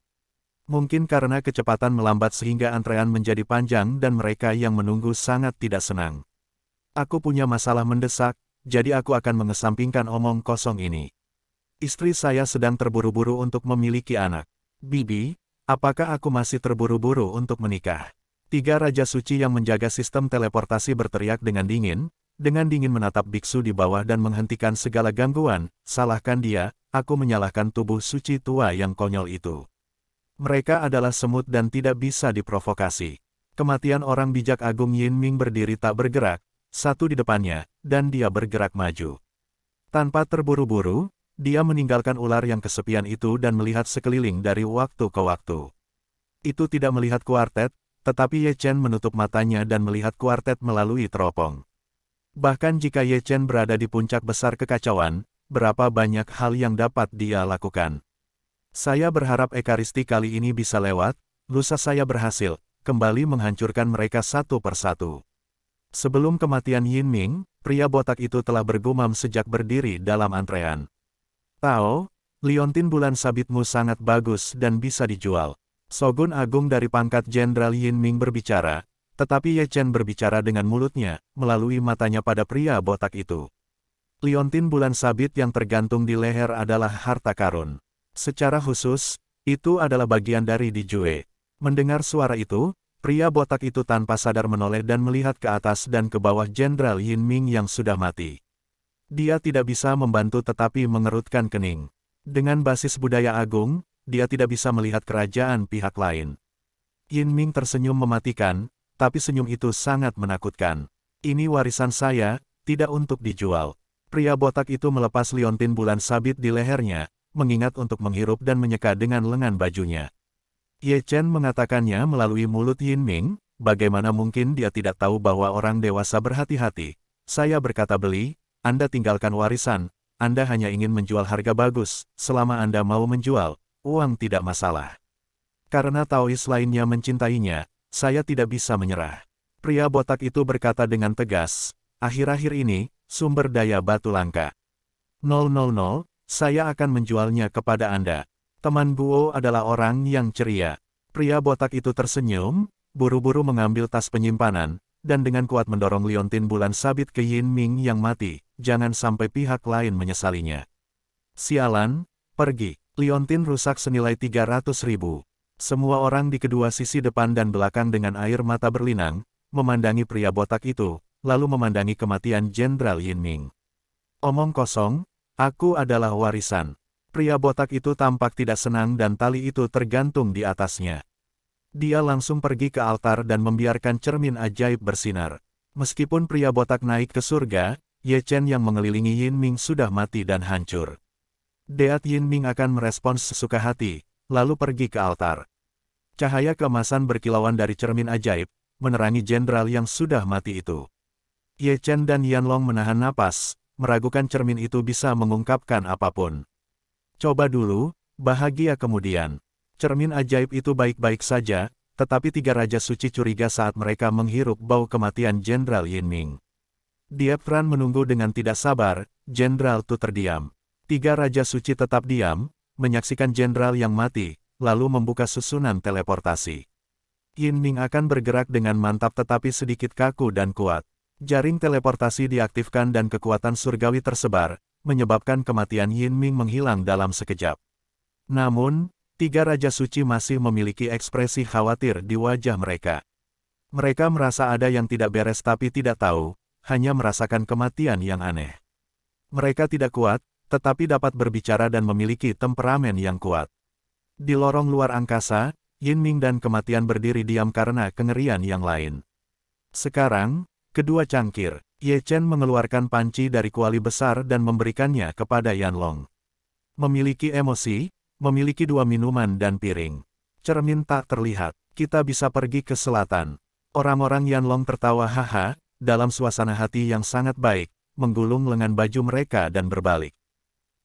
Mungkin karena kecepatan melambat sehingga antrean menjadi panjang dan mereka yang menunggu sangat tidak senang. Aku punya masalah mendesak, jadi aku akan mengesampingkan omong kosong ini. Istri saya sedang terburu-buru untuk memiliki anak. Bibi, apakah aku masih terburu-buru untuk menikah? 3 Raja Suci yang menjaga sistem teleportasi berteriak dengan dingin menatap biksu di bawah dan menghentikan segala gangguan. "Salahkan dia, aku menyalahkan tubuh suci tua yang konyol itu. Mereka adalah semut dan tidak bisa diprovokasi." Kematian orang bijak agung Yin Ming berdiri tak bergerak, satu di depannya, dan dia bergerak maju. Tanpa terburu-buru, dia meninggalkan ular yang kesepian itu dan melihat sekeliling dari waktu ke waktu. Itu tidak melihat kuartet, tetapi Ye Chen menutup matanya dan melihat kuartet melalui teropong. Bahkan jika Ye Chen berada di puncak besar kekacauan, berapa banyak hal yang dapat dia lakukan. "Saya berharap Ekaristi kali ini bisa lewat, lusa saya berhasil, kembali menghancurkan mereka satu persatu." Sebelum kematian Yin Ming, pria botak itu telah bergumam sejak berdiri dalam antrean. "Tao, liontin bulan sabitmu sangat bagus dan bisa dijual." Shogun Agung dari pangkat Jenderal Yin Ming berbicara, tetapi Ye Chen berbicara dengan mulutnya, melalui matanya pada pria botak itu. Liontin bulan sabit yang tergantung di leher adalah harta karun. Secara khusus, itu adalah bagian dari Di Jue. Mendengar suara itu, pria botak itu tanpa sadar menoleh dan melihat ke atas dan ke bawah Jenderal Yin Ming yang sudah mati. Dia tidak bisa membantu tetapi mengerutkan kening. Dengan basis budaya agung, dia tidak bisa melihat kerajaan pihak lain. Yin Ming tersenyum mematikan, tapi senyum itu sangat menakutkan. "Ini warisan saya, tidak untuk dijual." Pria botak itu melepas liontin bulan sabit di lehernya, mengingat untuk menghirup dan menyeka dengan lengan bajunya. Ye Chen mengatakannya melalui mulut Yin Ming, bagaimana mungkin dia tidak tahu bahwa orang dewasa berhati-hati. "Saya berkata beli, Anda tinggalkan warisan, Anda hanya ingin menjual harga bagus, selama Anda mau menjual, uang tidak masalah. Karena Taois lainnya mencintainya, saya tidak bisa menyerah." Pria botak itu berkata dengan tegas, "Akhir-akhir ini, sumber daya batu langka. 000, saya akan menjualnya kepada Anda." Teman Guo adalah orang yang ceria. Pria botak itu tersenyum, buru-buru mengambil tas penyimpanan, dan dengan kuat mendorong liontin bulan sabit ke Yin Ming yang mati, jangan sampai pihak lain menyesalinya. "Sialan, pergi." Liontin rusak senilai 300.000. Semua orang di kedua sisi depan dan belakang dengan air mata berlinang, memandangi pria botak itu, lalu memandangi kematian Jenderal Yin Ming. Omong kosong, aku adalah warisan. Pria botak itu tampak tidak senang dan tali itu tergantung di atasnya. Dia langsung pergi ke altar dan membiarkan cermin ajaib bersinar. Meskipun pria botak naik ke surga, Ye Chen yang mengelilingi Yin Ming sudah mati dan hancur. Deat Yin Ming akan merespons sesuka hati, lalu pergi ke altar. Cahaya keemasan berkilauan dari cermin ajaib, menerangi jenderal yang sudah mati itu. Ye Chen dan Yanlong menahan napas, meragukan cermin itu bisa mengungkapkan apapun. Coba dulu, bahagia kemudian. Cermin ajaib itu baik-baik saja, tetapi tiga raja suci curiga saat mereka menghirup bau kematian Jenderal Yin Ming. Diepran menunggu dengan tidak sabar, Jenderal Tu terdiam. Tiga raja suci tetap diam, menyaksikan jenderal yang mati, lalu membuka susunan teleportasi. Yin Ming akan bergerak dengan mantap tetapi sedikit kaku dan kuat. Jaring teleportasi diaktifkan dan kekuatan surgawi tersebar, menyebabkan kematian Yin Ming menghilang dalam sekejap. Namun, tiga raja suci masih memiliki ekspresi khawatir di wajah mereka. Mereka merasa ada yang tidak beres tapi tidak tahu, hanya merasakan kematian yang aneh. Mereka tidak kuat, tetapi dapat berbicara dan memiliki temperamen yang kuat. Di lorong luar angkasa, Yin Ming dan kematian berdiri diam karena kengerian yang lain. Sekarang, kedua cangkir, Ye Chen mengeluarkan panci dari kuali besar dan memberikannya kepada Yanlong. Memiliki emosi, memiliki dua minuman dan piring. Cermin tak terlihat, kita bisa pergi ke selatan. Orang-orang Yanlong tertawa haha, dalam suasana hati yang sangat baik, menggulung lengan baju mereka dan berbalik.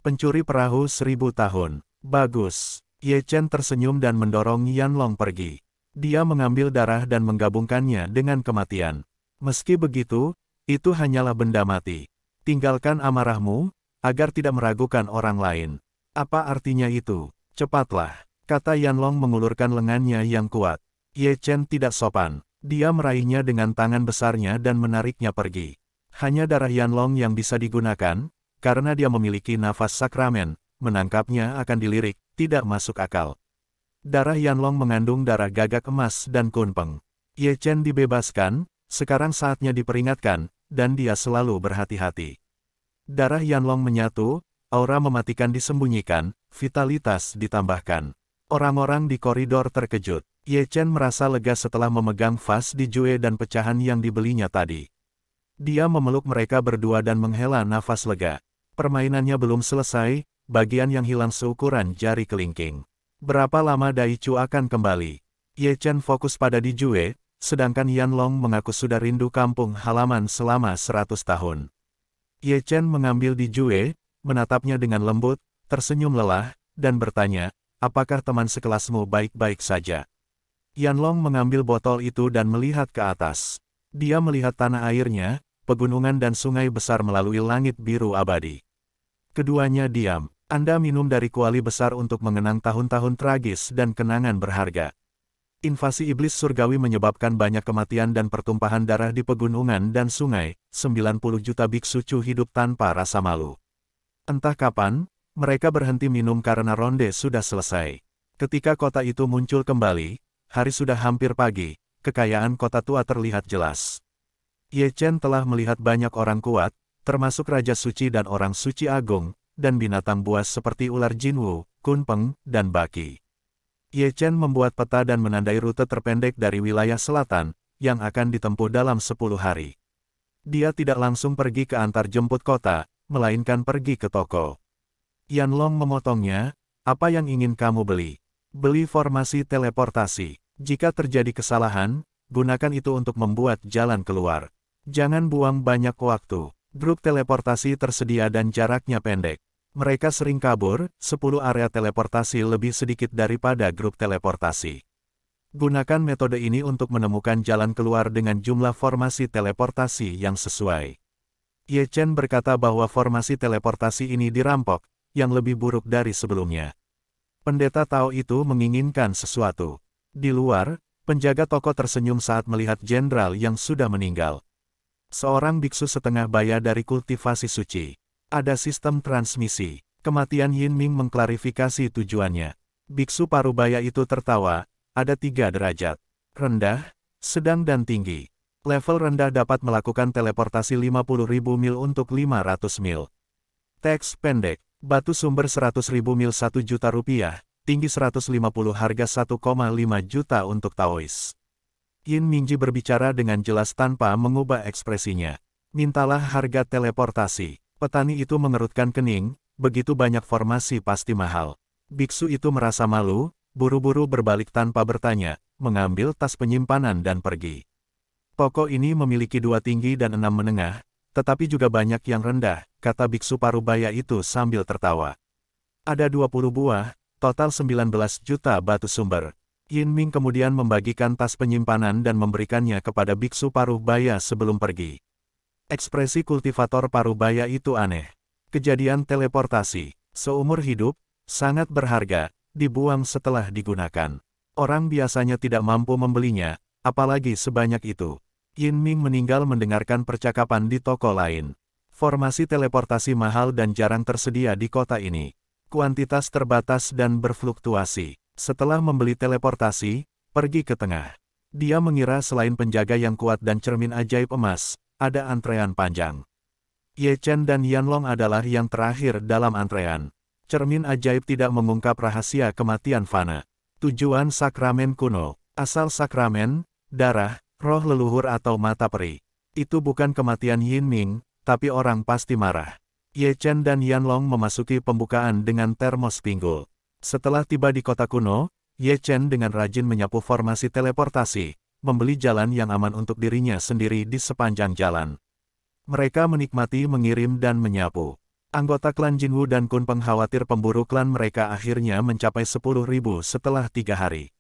Pencuri perahu 1000 tahun. Bagus. Ye Chen tersenyum dan mendorong Yanlong pergi. Dia mengambil darah dan menggabungkannya dengan kematian. Meski begitu, itu hanyalah benda mati. Tinggalkan amarahmu, agar tidak meragukan orang lain. Apa artinya itu? Cepatlah, kata Yanlong mengulurkan lengannya yang kuat. Ye Chen tidak sopan. Dia meraihnya dengan tangan besarnya dan menariknya pergi. Hanya darah Yanlong yang bisa digunakan, karena dia memiliki nafas sakramen, menangkapnya akan dilirik, tidak masuk akal. Darah Yanlong mengandung darah gagak emas dan kunpeng. Ye Chen dibebaskan, sekarang saatnya diperingatkan, dan dia selalu berhati-hati. Darah Yanlong menyatu, aura mematikan disembunyikan, vitalitas ditambahkan. Orang-orang di koridor terkejut. Ye Chen merasa lega setelah memegang vas di Jue dan pecahan yang dibelinya tadi. Dia memeluk mereka berdua dan menghela nafas lega. Permainannya belum selesai, bagian yang hilang seukuran jari kelingking. Berapa lama Dai Chu akan kembali? Ye Chen fokus pada Di Jue, sedangkan Yanlong mengaku sudah rindu kampung halaman selama 100 tahun. Ye Chen mengambil Di Jue, menatapnya dengan lembut, tersenyum lelah, dan bertanya, apakah teman sekelasmu baik-baik saja? Yanlong mengambil botol itu dan melihat ke atas. Dia melihat tanah airnya, pegunungan dan sungai besar melalui langit biru abadi. Keduanya diam. Anda minum dari kuali besar untuk mengenang tahun-tahun tragis dan kenangan berharga. Invasi iblis surgawi menyebabkan banyak kematian dan pertumpahan darah di pegunungan dan sungai, 90 juta biksu Chu hidup tanpa rasa malu. Entah kapan, mereka berhenti minum karena ronde sudah selesai. Ketika kota itu muncul kembali, hari sudah hampir pagi, kekayaan kota tua terlihat jelas. Ye Chen telah melihat banyak orang kuat, termasuk Raja Suci dan Orang Suci Agung, dan binatang buas seperti ular Jinwu, Kunpeng, dan Baki. Ye Chen membuat peta dan menandai rute terpendek dari wilayah selatan, yang akan ditempuh dalam 10 hari. Dia tidak langsung pergi ke antar jemput kota, melainkan pergi ke toko. Yanlong memotongnya, apa yang ingin kamu beli? Beli formasi teleportasi. Jika terjadi kesalahan, gunakan itu untuk membuat jalan keluar. Jangan buang banyak waktu. Grup teleportasi tersedia dan jaraknya pendek. Mereka sering kabur, 10 area teleportasi lebih sedikit daripada grup teleportasi. Gunakan metode ini untuk menemukan jalan keluar dengan jumlah formasi teleportasi yang sesuai. Ye Chen berkata bahwa formasi teleportasi ini dirampok, yang lebih buruk dari sebelumnya. Pendeta Tao itu menginginkan sesuatu. Di luar, penjaga toko tersenyum saat melihat jenderal yang sudah meninggal. Seorang biksu setengah baya dari kultivasi suci. Ada sistem transmisi. Kematian Yin Ming mengklarifikasi tujuannya. Biksu parubaya itu tertawa, ada 3 derajat. Rendah, sedang dan tinggi. Level rendah dapat melakukan teleportasi 50.000 mil untuk 500 mil. Teks pendek, batu sumber 100.000 mil 1 juta rupiah, tinggi 150 harga 1,5 juta untuk Taois. Yin Mingji berbicara dengan jelas tanpa mengubah ekspresinya. Mintalah harga teleportasi. Petani itu mengerutkan kening, begitu banyak formasi pasti mahal. Biksu itu merasa malu, buru-buru berbalik tanpa bertanya, mengambil tas penyimpanan dan pergi. Toko ini memiliki 2 tinggi dan 6 menengah, tetapi juga banyak yang rendah, kata biksu parubaya itu sambil tertawa. Ada 20 buah, total 19 juta batu sumber. Yin Ming kemudian membagikan tas penyimpanan dan memberikannya kepada biksu parubaya sebelum pergi. Ekspresi kultivator parubaya itu aneh. Kejadian teleportasi, seumur hidup, sangat berharga, dibuang setelah digunakan. Orang biasanya tidak mampu membelinya, apalagi sebanyak itu. Yin Ming meninggal mendengarkan percakapan di toko lain. Formasi teleportasi mahal dan jarang tersedia di kota ini. Kuantitas terbatas dan berfluktuasi. Setelah membeli teleportasi, pergi ke tengah. Dia mengira selain penjaga yang kuat dan cermin ajaib emas, ada antrean panjang. Ye Chen dan Yanlong adalah yang terakhir dalam antrean. Cermin ajaib tidak mengungkap rahasia kematian fana. Tujuan sakramen kuno, asal sakramen, darah, roh leluhur atau mata peri. Itu bukan kematian Yin Ming, tapi orang pasti marah. Ye Chen dan Yanlong memasuki pembukaan dengan termos pinggul. Setelah tiba di kota kuno, Ye Chen dengan rajin menyapu formasi teleportasi, membeli jalan yang aman untuk dirinya sendiri di sepanjang jalan. Mereka menikmati mengirim dan menyapu. Anggota klan Jinwu dan Kun Peng khawatir pemburu klan mereka akhirnya mencapai 10.000 setelah 3 hari.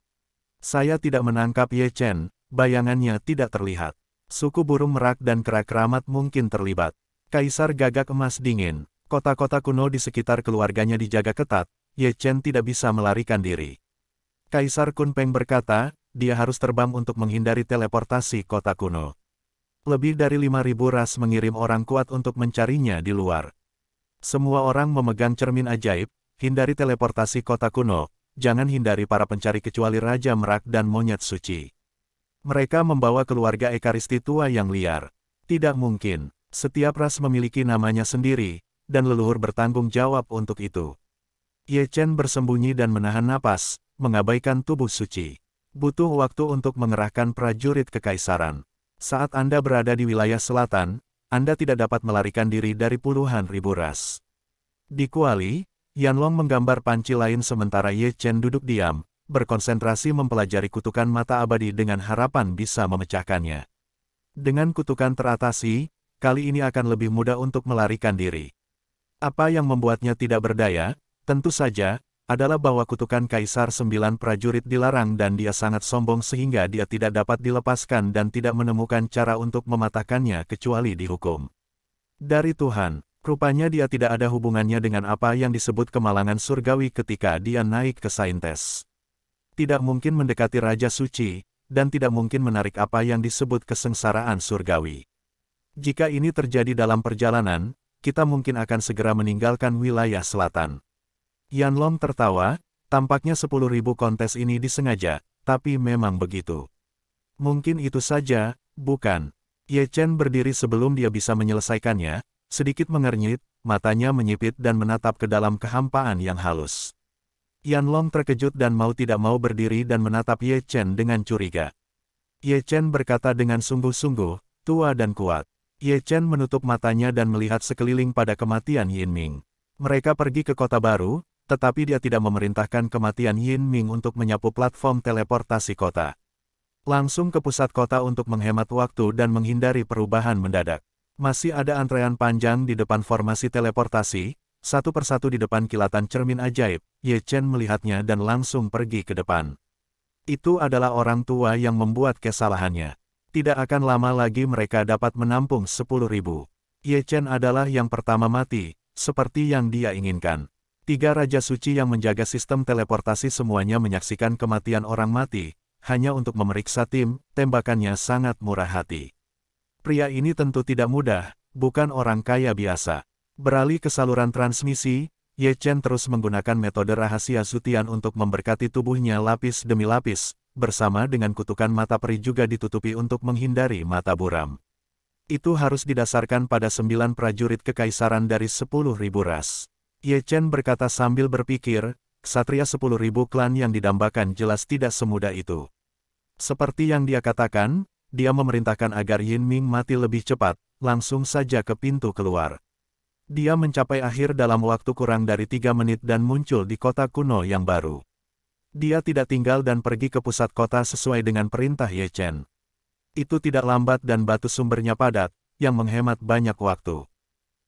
Saya tidak menangkap Ye Chen, bayangannya tidak terlihat. Suku burung merak dan kera keramat mungkin terlibat. Kaisar gagak emas dingin, kota-kota kuno di sekitar keluarganya dijaga ketat, Ye Chen tidak bisa melarikan diri. Kaisar Kun Peng berkata, dia harus terbang untuk menghindari teleportasi kota kuno. Lebih dari 5.000 ras mengirim orang kuat untuk mencarinya di luar. Semua orang memegang cermin ajaib, hindari teleportasi kota kuno, jangan hindari para pencari kecuali Raja Merak dan Monyet Suci. Mereka membawa keluarga Ekaristi tua yang liar. Tidak mungkin, setiap ras memiliki namanya sendiri, dan leluhur bertanggung jawab untuk itu. Ye Chen bersembunyi dan menahan napas, mengabaikan tubuh suci. Butuh waktu untuk mengerahkan prajurit kekaisaran. Saat Anda berada di wilayah selatan, Anda tidak dapat melarikan diri dari puluhan ribu ras. Di Kuali, Yanlong menggambar panci lain sementara Ye Chen duduk diam, berkonsentrasi mempelajari kutukan mata abadi dengan harapan bisa memecahkannya. Dengan kutukan teratasi, kali ini akan lebih mudah untuk melarikan diri. Apa yang membuatnya tidak berdaya? Tentu saja, adalah bahwa kutukan Kaisar 9 prajurit dilarang dan dia sangat sombong sehingga dia tidak dapat dilepaskan dan tidak menemukan cara untuk mematahkannya kecuali dihukum. Dari Tuhan, rupanya dia tidak ada hubungannya dengan apa yang disebut kemalangan surgawi ketika dia naik ke Saintes. Tidak mungkin mendekati Raja Suci, dan tidak mungkin menarik apa yang disebut kesengsaraan surgawi. Jika ini terjadi dalam perjalanan, kita mungkin akan segera meninggalkan wilayah selatan. Yanlong tertawa, tampaknya 10.000 kontes ini disengaja, tapi memang begitu. Mungkin itu saja, bukan? Ye Chen berdiri sebelum dia bisa menyelesaikannya, sedikit mengernyit, matanya menyipit dan menatap ke dalam kehampaan yang halus. Yanlong terkejut dan mau tidak mau berdiri dan menatap Ye Chen dengan curiga. Ye Chen berkata dengan sungguh-sungguh, tua dan kuat. Ye Chen menutup matanya dan melihat sekeliling pada kematian Yin Ming. Mereka pergi ke kota baru, tetapi dia tidak memerintahkan kematian Yin Ming untuk menyapu platform teleportasi kota. Langsung ke pusat kota untuk menghemat waktu dan menghindari perubahan mendadak. Masih ada antrean panjang di depan formasi teleportasi, satu persatu di depan kilatan cermin ajaib. Ye Chen melihatnya dan langsung pergi ke depan. Itu adalah orang tua yang membuat kesalahannya. Tidak akan lama lagi mereka dapat menampung 10.000. Ye Chen adalah yang pertama mati, seperti yang dia inginkan. 3 Raja Suci yang menjaga sistem teleportasi semuanya menyaksikan kematian orang mati, hanya untuk memeriksa tim, tembakannya sangat murah hati. Pria ini tentu tidak mudah, bukan orang kaya biasa. Beralih ke saluran transmisi, Ye Chen terus menggunakan metode rahasia Zutian untuk memberkati tubuhnya lapis demi lapis, bersama dengan kutukan mata peri juga ditutupi untuk menghindari mata buram. Itu harus didasarkan pada 9 prajurit kekaisaran dari 10.000 ras. Ye Chen berkata sambil berpikir, ksatria 10.000 klan yang didambakan jelas tidak semudah itu. Seperti yang dia katakan, dia memerintahkan agar Yin Ming mati lebih cepat, langsung saja ke pintu keluar. Dia mencapai akhir dalam waktu kurang dari 3 menit dan muncul di kota kuno yang baru. Dia tidak tinggal dan pergi ke pusat kota sesuai dengan perintah Ye Chen. Itu tidak lambat dan batu sumbernya padat, yang menghemat banyak waktu.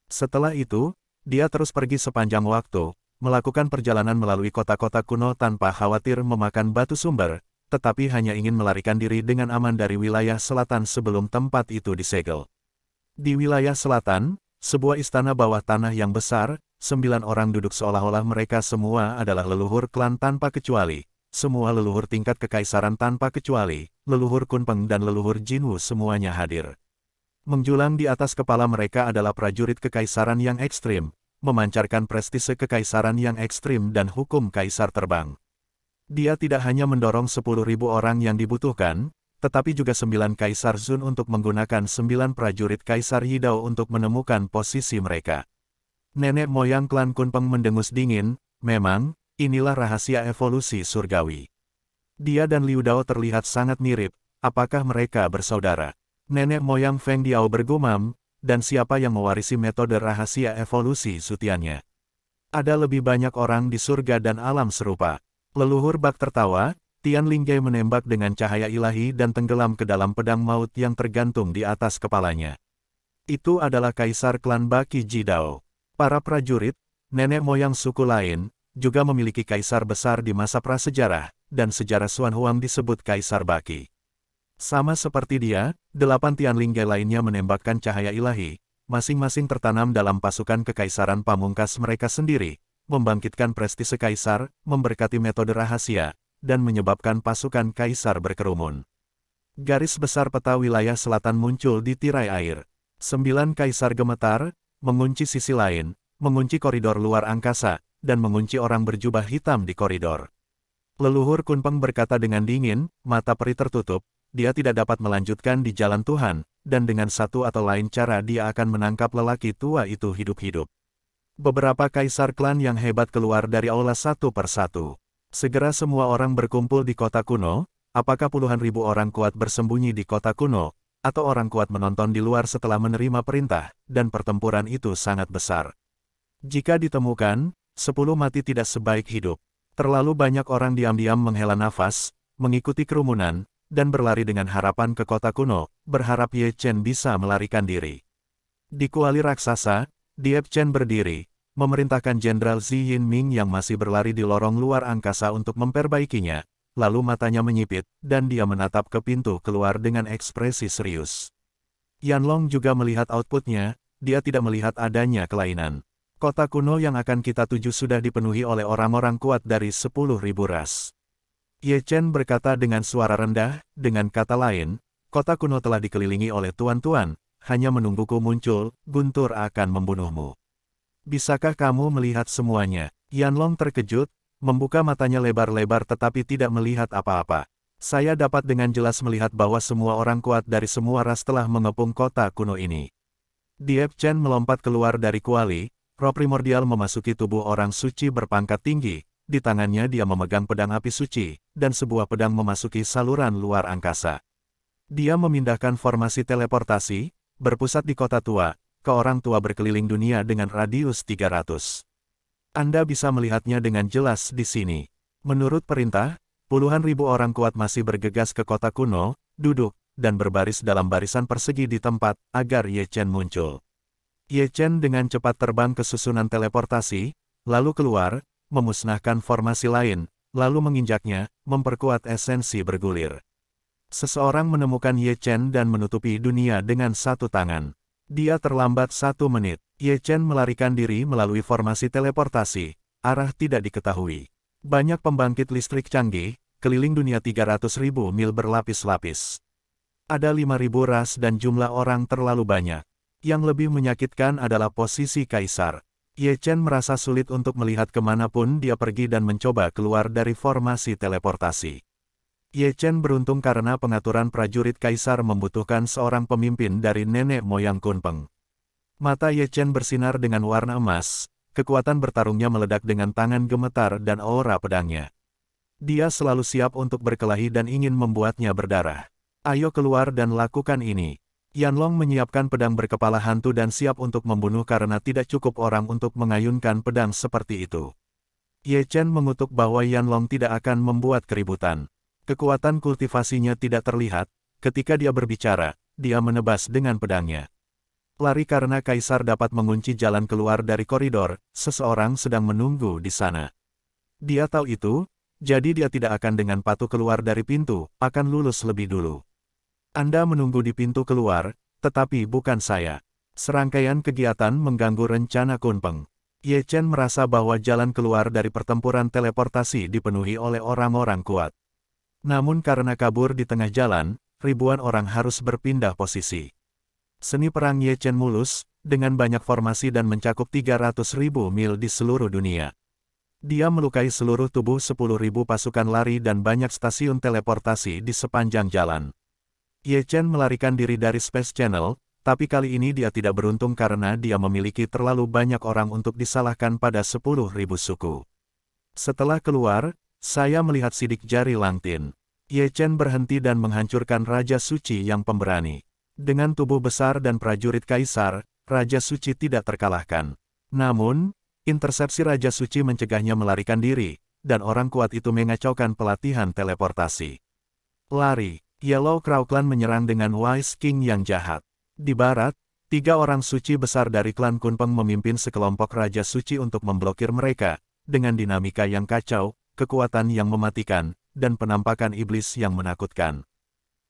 Setelah itu, dia terus pergi sepanjang waktu, melakukan perjalanan melalui kota-kota kuno tanpa khawatir memakan batu sumber, tetapi hanya ingin melarikan diri dengan aman dari wilayah selatan sebelum tempat itu disegel. Di wilayah selatan, sebuah istana bawah tanah yang besar, 9 orang duduk seolah-olah mereka semua adalah leluhur klan tanpa kecuali, semua leluhur tingkat kekaisaran tanpa kecuali, leluhur Kunpeng dan leluhur Jinwu semuanya hadir. Menjulang di atas kepala mereka adalah prajurit kekaisaran yang ekstrim, memancarkan prestise kekaisaran yang ekstrim dan hukum kaisar terbang. Dia tidak hanya mendorong 10.000 orang yang dibutuhkan, tetapi juga 9 Kaisar Zun untuk menggunakan 9 prajurit Kaisar Yidao untuk menemukan posisi mereka. Nenek moyang klan Kunpeng mendengus dingin, memang, inilah rahasia evolusi surgawi. Dia dan Liu Dao terlihat sangat mirip, apakah mereka bersaudara? Nenek moyang Feng Diao bergumam, dan siapa yang mewarisi metode rahasia evolusi sutiannya? Ada lebih banyak orang di surga dan alam serupa. Leluhur Bak tertawa, Tian Lingjie menembak dengan cahaya ilahi dan tenggelam ke dalam pedang maut yang tergantung di atas kepalanya. Itu adalah Kaisar klan Baki Jidao. Para prajurit, nenek moyang suku lain, juga memiliki kaisar besar di masa prasejarah, dan sejarah Xuan Huang disebut Kaisar Baki. Sama seperti dia, 8 Tian Lingjie lainnya menembakkan cahaya ilahi, masing-masing tertanam dalam pasukan kekaisaran pamungkas mereka sendiri, membangkitkan prestise kaisar, memberkati metode rahasia, dan menyebabkan pasukan kaisar berkerumun. Garis besar peta wilayah selatan muncul di tirai air. 9 kaisar gemetar, mengunci sisi lain, mengunci koridor luar angkasa, dan mengunci orang berjubah hitam di koridor. Leluhur Kunpeng berkata dengan dingin, mata peri tertutup, dia tidak dapat melanjutkan di jalan Tuhan, dan dengan satu atau lain cara dia akan menangkap lelaki tua itu hidup-hidup. Beberapa kaisar klan yang hebat keluar dari aula satu persatu. Segera semua orang berkumpul di kota kuno, apakah puluhan ribu orang kuat bersembunyi di kota kuno, atau orang kuat menonton di luar setelah menerima perintah, dan pertempuran itu sangat besar. Jika ditemukan, 10 mati tidak sebaik hidup. Terlalu banyak orang diam-diam menghela nafas, mengikuti kerumunan, dan berlari dengan harapan ke kota kuno, berharap Ye Chen bisa melarikan diri. Di kuali raksasa, Ye Chen berdiri, memerintahkan Jenderal Zi Yinming yang masih berlari di lorong luar angkasa untuk memperbaikinya, lalu matanya menyipit, dan dia menatap ke pintu keluar dengan ekspresi serius. Yanlong juga melihat outputnya, dia tidak melihat adanya kelainan. Kota kuno yang akan kita tuju sudah dipenuhi oleh orang-orang kuat dari 10.000 ras. Ye Chen berkata dengan suara rendah, dengan kata lain, kota kuno telah dikelilingi oleh tuan-tuan, hanya menungguku muncul, Guntur akan membunuhmu. Bisakah kamu melihat semuanya? Yanlong terkejut, membuka matanya lebar-lebar tetapi tidak melihat apa-apa. Saya dapat dengan jelas melihat bahwa semua orang kuat dari semua ras telah mengepung kota kuno ini. Ye Chen melompat keluar dari kuali, roh primordial memasuki tubuh orang suci berpangkat tinggi. Di tangannya dia memegang pedang api suci, dan sebuah pedang memasuki saluran luar angkasa. Dia memindahkan formasi teleportasi, berpusat di kota tua, ke orang tua berkeliling dunia dengan radius 300. Anda bisa melihatnya dengan jelas di sini. Menurut perintah, puluhan ribu orang kuat masih bergegas ke kota kuno, duduk, dan berbaris dalam barisan persegi di tempat, agar Ye Chen muncul. Ye Chen dengan cepat terbang ke susunan teleportasi, lalu keluar, memusnahkan formasi lain, lalu menginjaknya, memperkuat esensi bergulir. Seseorang menemukan Ye Chen dan menutupi dunia dengan satu tangan. Dia terlambat 1 menit. Ye Chen melarikan diri melalui formasi teleportasi, arah tidak diketahui. Banyak pembangkit listrik canggih, keliling dunia 300.000 mil berlapis-lapis. Ada 5.000 ras dan jumlah orang terlalu banyak. Yang lebih menyakitkan adalah posisi kaisar. Ye Chen merasa sulit untuk melihat kemanapun dia pergi dan mencoba keluar dari formasi teleportasi. Ye Chen beruntung karena pengaturan prajurit kaisar membutuhkan seorang pemimpin dari nenek moyang Kunpeng. Mata Ye Chen bersinar dengan warna emas, kekuatan bertarungnya meledak dengan tangan gemetar dan aura pedangnya. Dia selalu siap untuk berkelahi dan ingin membuatnya berdarah. Ayo keluar dan lakukan ini. Yanlong menyiapkan pedang berkepala hantu dan siap untuk membunuh karena tidak cukup orang untuk mengayunkan pedang seperti itu. Ye Chen mengutuk bahwa Yanlong tidak akan membuat keributan. Kekuatan kultivasinya tidak terlihat, ketika dia berbicara, dia menebas dengan pedangnya. Lari karena kaisar dapat mengunci jalan keluar dari koridor, seseorang sedang menunggu di sana. Dia tahu itu, jadi dia tidak akan dengan patuh keluar dari pintu, akan lulus lebih dulu. Anda menunggu di pintu keluar, tetapi bukan saya. Serangkaian kegiatan mengganggu rencana Kunpeng. Ye Chen merasa bahwa jalan keluar dari pertempuran teleportasi dipenuhi oleh orang-orang kuat. Namun karena kabur di tengah jalan, ribuan orang harus berpindah posisi. Seni perang Ye Chen mulus, dengan banyak formasi dan mencakup 300.000 mil di seluruh dunia. Dia melukai seluruh tubuh 10.000 pasukan lari dan banyak stasiun teleportasi di sepanjang jalan. Ye Chen melarikan diri dari Space Channel, tapi kali ini dia tidak beruntung karena dia memiliki terlalu banyak orang untuk disalahkan pada 10.000 suku. Setelah keluar, saya melihat sidik jari Langtin. Ye Chen berhenti dan menghancurkan Raja Suci yang pemberani. Dengan tubuh besar dan prajurit kaisar, Raja Suci tidak terkalahkan. Namun, intersepsi Raja Suci mencegahnya melarikan diri, dan orang kuat itu mengacaukan pelatihan teleportasi. Lari, Yellow Crow Clan menyerang dengan Wise King yang jahat. Di barat, 3 orang suci besar dari klan Kunpeng memimpin sekelompok Raja Suci untuk memblokir mereka, dengan dinamika yang kacau, kekuatan yang mematikan, dan penampakan iblis yang menakutkan.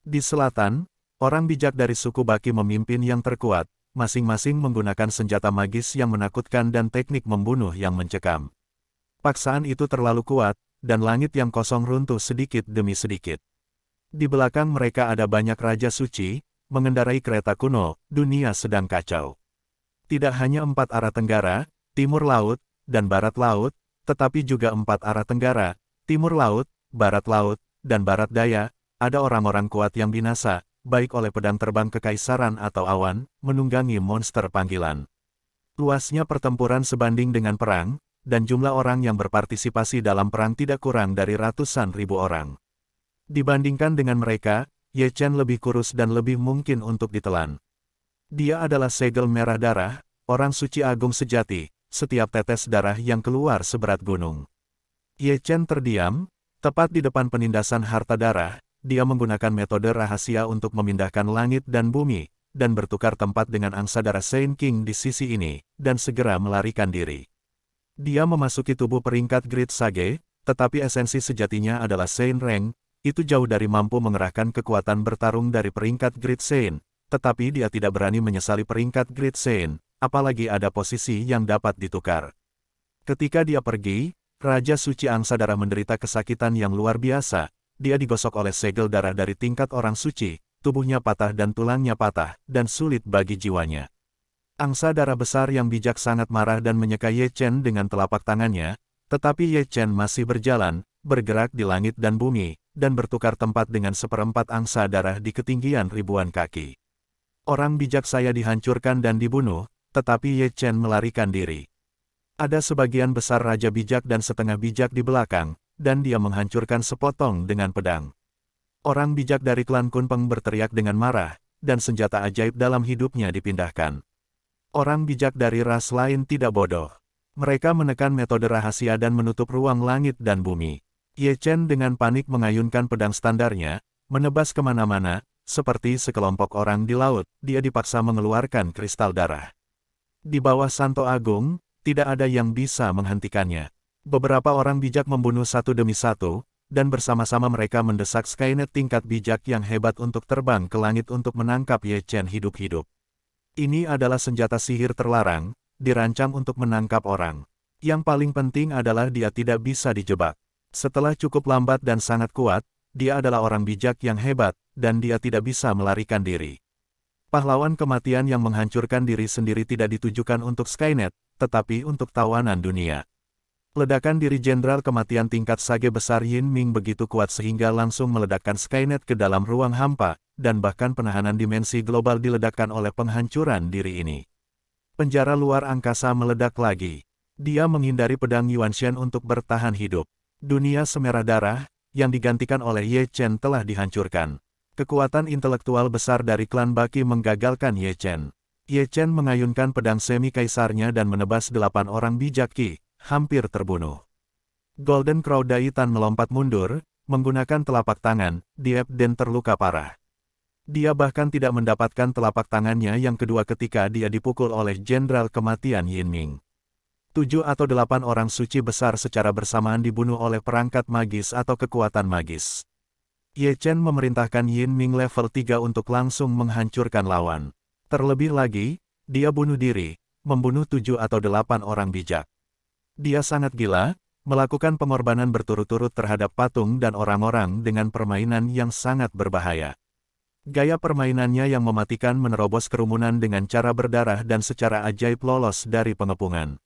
Di selatan, orang bijak dari suku Baki memimpin yang terkuat, masing-masing menggunakan senjata magis yang menakutkan dan teknik membunuh yang mencekam. Paksaan itu terlalu kuat, dan langit yang kosong runtuh sedikit demi sedikit. Di belakang mereka ada banyak Raja Suci, mengendarai kereta kuno, dunia sedang kacau. Tidak hanya 4 arah tenggara, timur laut, dan barat laut, tetapi juga 4 arah tenggara, timur laut, barat laut, dan barat daya, ada orang-orang kuat yang binasa, baik oleh pedang terbang kekaisaran atau awan, menunggangi monster panggilan. Luasnya pertempuran sebanding dengan perang, dan jumlah orang yang berpartisipasi dalam perang tidak kurang dari ratusan ribu orang. Dibandingkan dengan mereka, Ye Chen lebih kurus dan lebih mungkin untuk ditelan. Dia adalah segel merah darah, orang suci agung sejati, setiap tetes darah yang keluar seberat gunung. Ye Chen terdiam, tepat di depan penindasan harta darah, dia menggunakan metode rahasia untuk memindahkan langit dan bumi, dan bertukar tempat dengan angsa darah Saint King di sisi ini, dan segera melarikan diri. Dia memasuki tubuh peringkat Great Sage, tetapi esensi sejatinya adalah Saint Rank, itu jauh dari mampu mengerahkan kekuatan bertarung dari peringkat Great Saint, tetapi dia tidak berani menyesali peringkat Great Saint, apalagi ada posisi yang dapat ditukar. Ketika dia pergi, Raja Suci Angsa Darah menderita kesakitan yang luar biasa, dia digosok oleh segel darah dari tingkat orang suci, tubuhnya patah dan tulangnya patah, dan sulit bagi jiwanya. Angsa Darah besar yang bijak sangat marah dan menyeka Ye Chen dengan telapak tangannya, tetapi Ye Chen masih berjalan, bergerak di langit dan bumi, dan bertukar tempat dengan seperempat angsa darah di ketinggian ribuan kaki. Orang bijak saya dihancurkan dan dibunuh, tetapi Ye Chen melarikan diri. Ada sebagian besar raja bijak dan setengah bijak di belakang, dan dia menghancurkan sepotong dengan pedang. Orang bijak dari klan Kunpeng berteriak dengan marah, dan senjata ajaib dalam hidupnya dipindahkan. Orang bijak dari ras lain tidak bodoh. Mereka menekan metode rahasia dan menutup ruang langit dan bumi. Ye Chen dengan panik mengayunkan pedang standarnya, menebas kemana-mana, seperti sekelompok orang di laut, dia dipaksa mengeluarkan kristal darah. Di bawah Santo Agung, tidak ada yang bisa menghentikannya. Beberapa orang bijak membunuh satu demi satu, dan bersama-sama mereka mendesak Skynet tingkat bijak yang hebat untuk terbang ke langit untuk menangkap Ye Chen hidup-hidup. Ini adalah senjata sihir terlarang, dirancang untuk menangkap orang. Yang paling penting adalah dia tidak bisa dijebak. Setelah cukup lambat dan sangat kuat, dia adalah orang bijak yang hebat, dan dia tidak bisa melarikan diri. Pahlawan kematian yang menghancurkan diri sendiri tidak ditujukan untuk Skynet, tetapi untuk tawanan dunia. Ledakan diri Jenderal Kematian tingkat Sage besar Yin Ming begitu kuat sehingga langsung meledakkan Skynet ke dalam ruang hampa, dan bahkan penahanan dimensi global diledakkan oleh penghancuran diri ini. Penjara luar angkasa meledak lagi. Dia menghindari pedang Yuanshen untuk bertahan hidup. Dunia semerah darah, yang digantikan oleh Ye Chen telah dihancurkan. Kekuatan intelektual besar dari klan Baki menggagalkan Ye Chen. Ye Chen mengayunkan pedang semi kaisarnya dan menebas 8 orang bijak Qi, hampir terbunuh. Golden Crow Dai Tan melompat mundur, menggunakan telapak tangan, diep dan terluka parah. Dia bahkan tidak mendapatkan telapak tangannya yang kedua ketika dia dipukul oleh Jenderal Kematian Yin Ming. 7 atau 8 orang suci besar secara bersamaan dibunuh oleh perangkat magis atau kekuatan magis. Ye Chen memerintahkan Yin Ming level 3 untuk langsung menghancurkan lawan. Terlebih lagi, dia bunuh diri, membunuh 7 atau 8 orang bijak. Dia sangat gila, melakukan pengorbanan berturut-turut terhadap patung dan orang-orang dengan permainan yang sangat berbahaya. Gaya permainannya yang mematikan menerobos kerumunan dengan cara berdarah dan secara ajaib lolos dari pengepungan.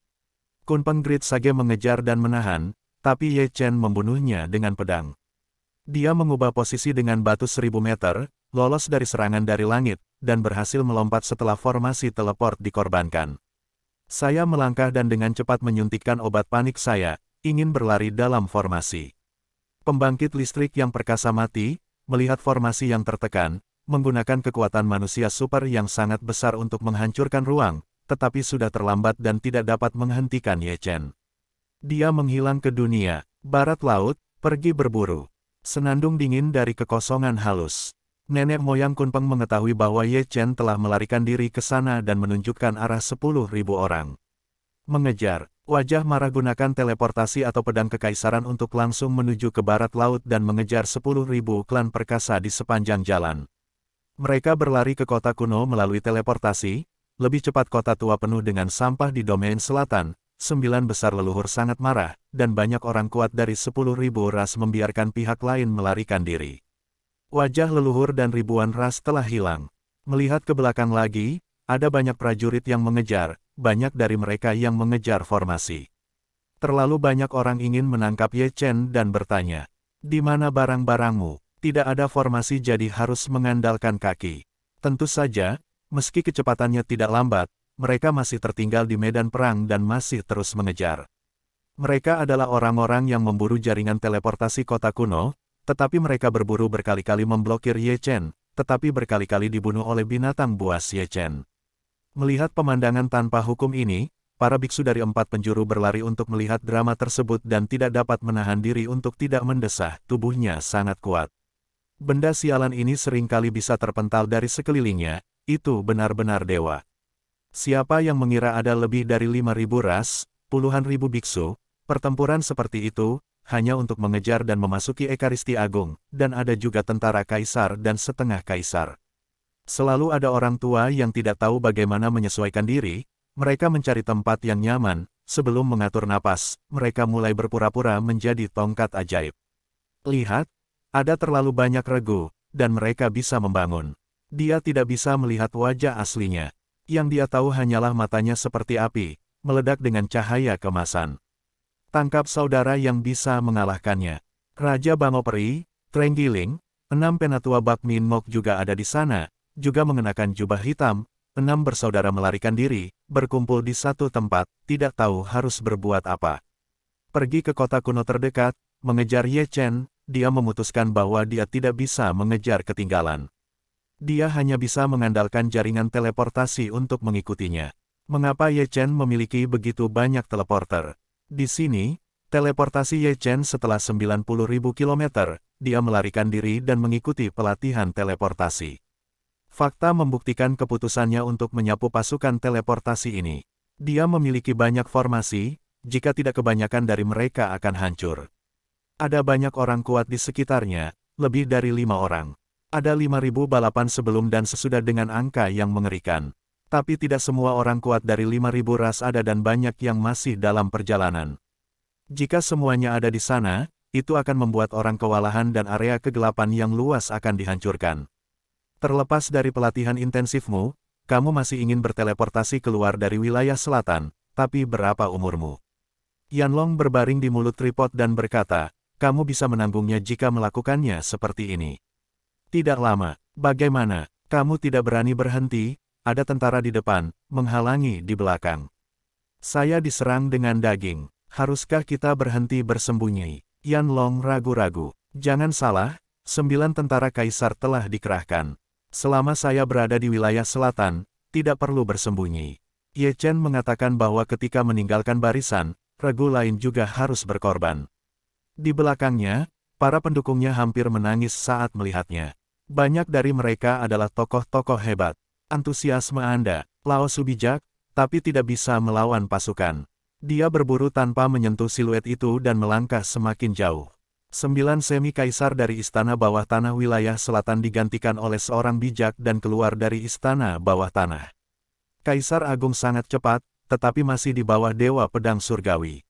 Kunpeng Grid Sage mengejar dan menahan, tapi Ye Chen membunuhnya dengan pedang. Dia mengubah posisi dengan batu 1000 meter, lolos dari serangan dari langit, dan berhasil melompat setelah formasi teleport dikorbankan. Saya melangkah dan dengan cepat menyuntikkan obat panik saya, ingin berlari dalam formasi. Pembangkit listrik yang perkasa mati, melihat formasi yang tertekan, menggunakan kekuatan manusia super yang sangat besar untuk menghancurkan ruang, tetapi sudah terlambat dan tidak dapat menghentikan Ye Chen. Dia menghilang ke dunia, barat laut, pergi berburu. Senandung dingin dari kekosongan halus. Nenek moyang Kunpeng mengetahui bahwa Ye Chen telah melarikan diri ke sana dan menunjukkan arah 10.000 orang. Mengejar, wajah marah gunakan teleportasi atau pedang kekaisaran untuk langsung menuju ke barat laut dan mengejar 10.000 klan perkasa di sepanjang jalan. Mereka berlari ke kota kuno melalui teleportasi, lebih cepat kota tua penuh dengan sampah di domain selatan, 9 besar leluhur sangat marah, dan banyak orang kuat dari 10.000 ras membiarkan pihak lain melarikan diri. Wajah leluhur dan ribuan ras telah hilang. Melihat ke belakang lagi, ada banyak prajurit yang mengejar, banyak dari mereka yang mengejar formasi. Terlalu banyak orang ingin menangkap Ye Chen dan bertanya, "Di mana barang-barangmu?" Tidak ada formasi jadi harus mengandalkan kaki. Tentu saja, meski kecepatannya tidak lambat, mereka masih tertinggal di medan perang dan masih terus mengejar. Mereka adalah orang-orang yang memburu jaringan teleportasi kota kuno, tetapi mereka berburu berkali-kali memblokir Ye Chen, tetapi berkali-kali dibunuh oleh binatang buas Ye Chen. Melihat pemandangan tanpa hukum ini, para biksu dari 4 penjuru berlari untuk melihat drama tersebut dan tidak dapat menahan diri untuk tidak mendesah, tubuhnya sangat kuat. Benda sialan ini seringkali bisa terpental dari sekelilingnya, itu benar-benar dewa. Siapa yang mengira ada lebih dari 5.000 ras, puluhan ribu biksu, pertempuran seperti itu, hanya untuk mengejar dan memasuki Ekaristi Agung, dan ada juga tentara kaisar dan setengah kaisar. Selalu ada orang tua yang tidak tahu bagaimana menyesuaikan diri, mereka mencari tempat yang nyaman, sebelum mengatur napas, mereka mulai berpura-pura menjadi tongkat ajaib. Lihat, ada terlalu banyak regu, dan mereka bisa membangun. Dia tidak bisa melihat wajah aslinya. Yang dia tahu hanyalah matanya seperti api, meledak dengan cahaya kemasan. Tangkap saudara yang bisa mengalahkannya. Raja Bangoperi, Trenggiling, 6 penatua Bak Min Mok juga ada di sana, juga mengenakan jubah hitam, 6 bersaudara melarikan diri, berkumpul di satu tempat, tidak tahu harus berbuat apa. Pergi ke kota kuno terdekat, mengejar Ye Chen, dia memutuskan bahwa dia tidak bisa mengejar ketinggalan. Dia hanya bisa mengandalkan jaringan teleportasi untuk mengikutinya. Mengapa Ye Chen memiliki begitu banyak teleporter? Di sini, teleportasi Ye Chen setelah 90.000 kilometer, dia melarikan diri dan mengikuti pelatihan teleportasi. Fakta membuktikan keputusannya untuk menyapu pasukan teleportasi ini. Dia memiliki banyak formasi, jika tidak kebanyakan dari mereka akan hancur. Ada banyak orang kuat di sekitarnya, lebih dari 5 orang. Ada 5.000 balapan sebelum dan sesudah dengan angka yang mengerikan. Tapi tidak semua orang kuat dari 5.000 ras ada dan banyak yang masih dalam perjalanan. Jika semuanya ada di sana, itu akan membuat orang kewalahan dan area kegelapan yang luas akan dihancurkan. Terlepas dari pelatihan intensifmu, kamu masih ingin berteleportasi keluar dari wilayah selatan, tapi berapa umurmu? Yanlong berbaring di mulut tripod dan berkata, kamu bisa menanggungnya jika melakukannya seperti ini. Tidak lama, bagaimana? Kamu tidak berani berhenti, ada tentara di depan, menghalangi di belakang. Saya diserang dengan daging. Haruskah kita berhenti bersembunyi? Yanlong ragu-ragu. Jangan salah, 9 tentara kaisar telah dikerahkan. Selama saya berada di wilayah selatan, tidak perlu bersembunyi. Ye Chen mengatakan bahwa ketika meninggalkan barisan, regu lain juga harus berkorban. Di belakangnya, para pendukungnya hampir menangis saat melihatnya. Banyak dari mereka adalah tokoh-tokoh hebat. Antusiasme Anda, Lao Su bijak, tapi tidak bisa melawan pasukan. Dia berburu tanpa menyentuh siluet itu dan melangkah semakin jauh. 9 semi-kaisar dari istana bawah tanah wilayah selatan digantikan oleh seorang bijak dan keluar dari istana bawah tanah. Kaisar Agung sangat cepat, tetapi masih di bawah Dewa Pedang Surgawi.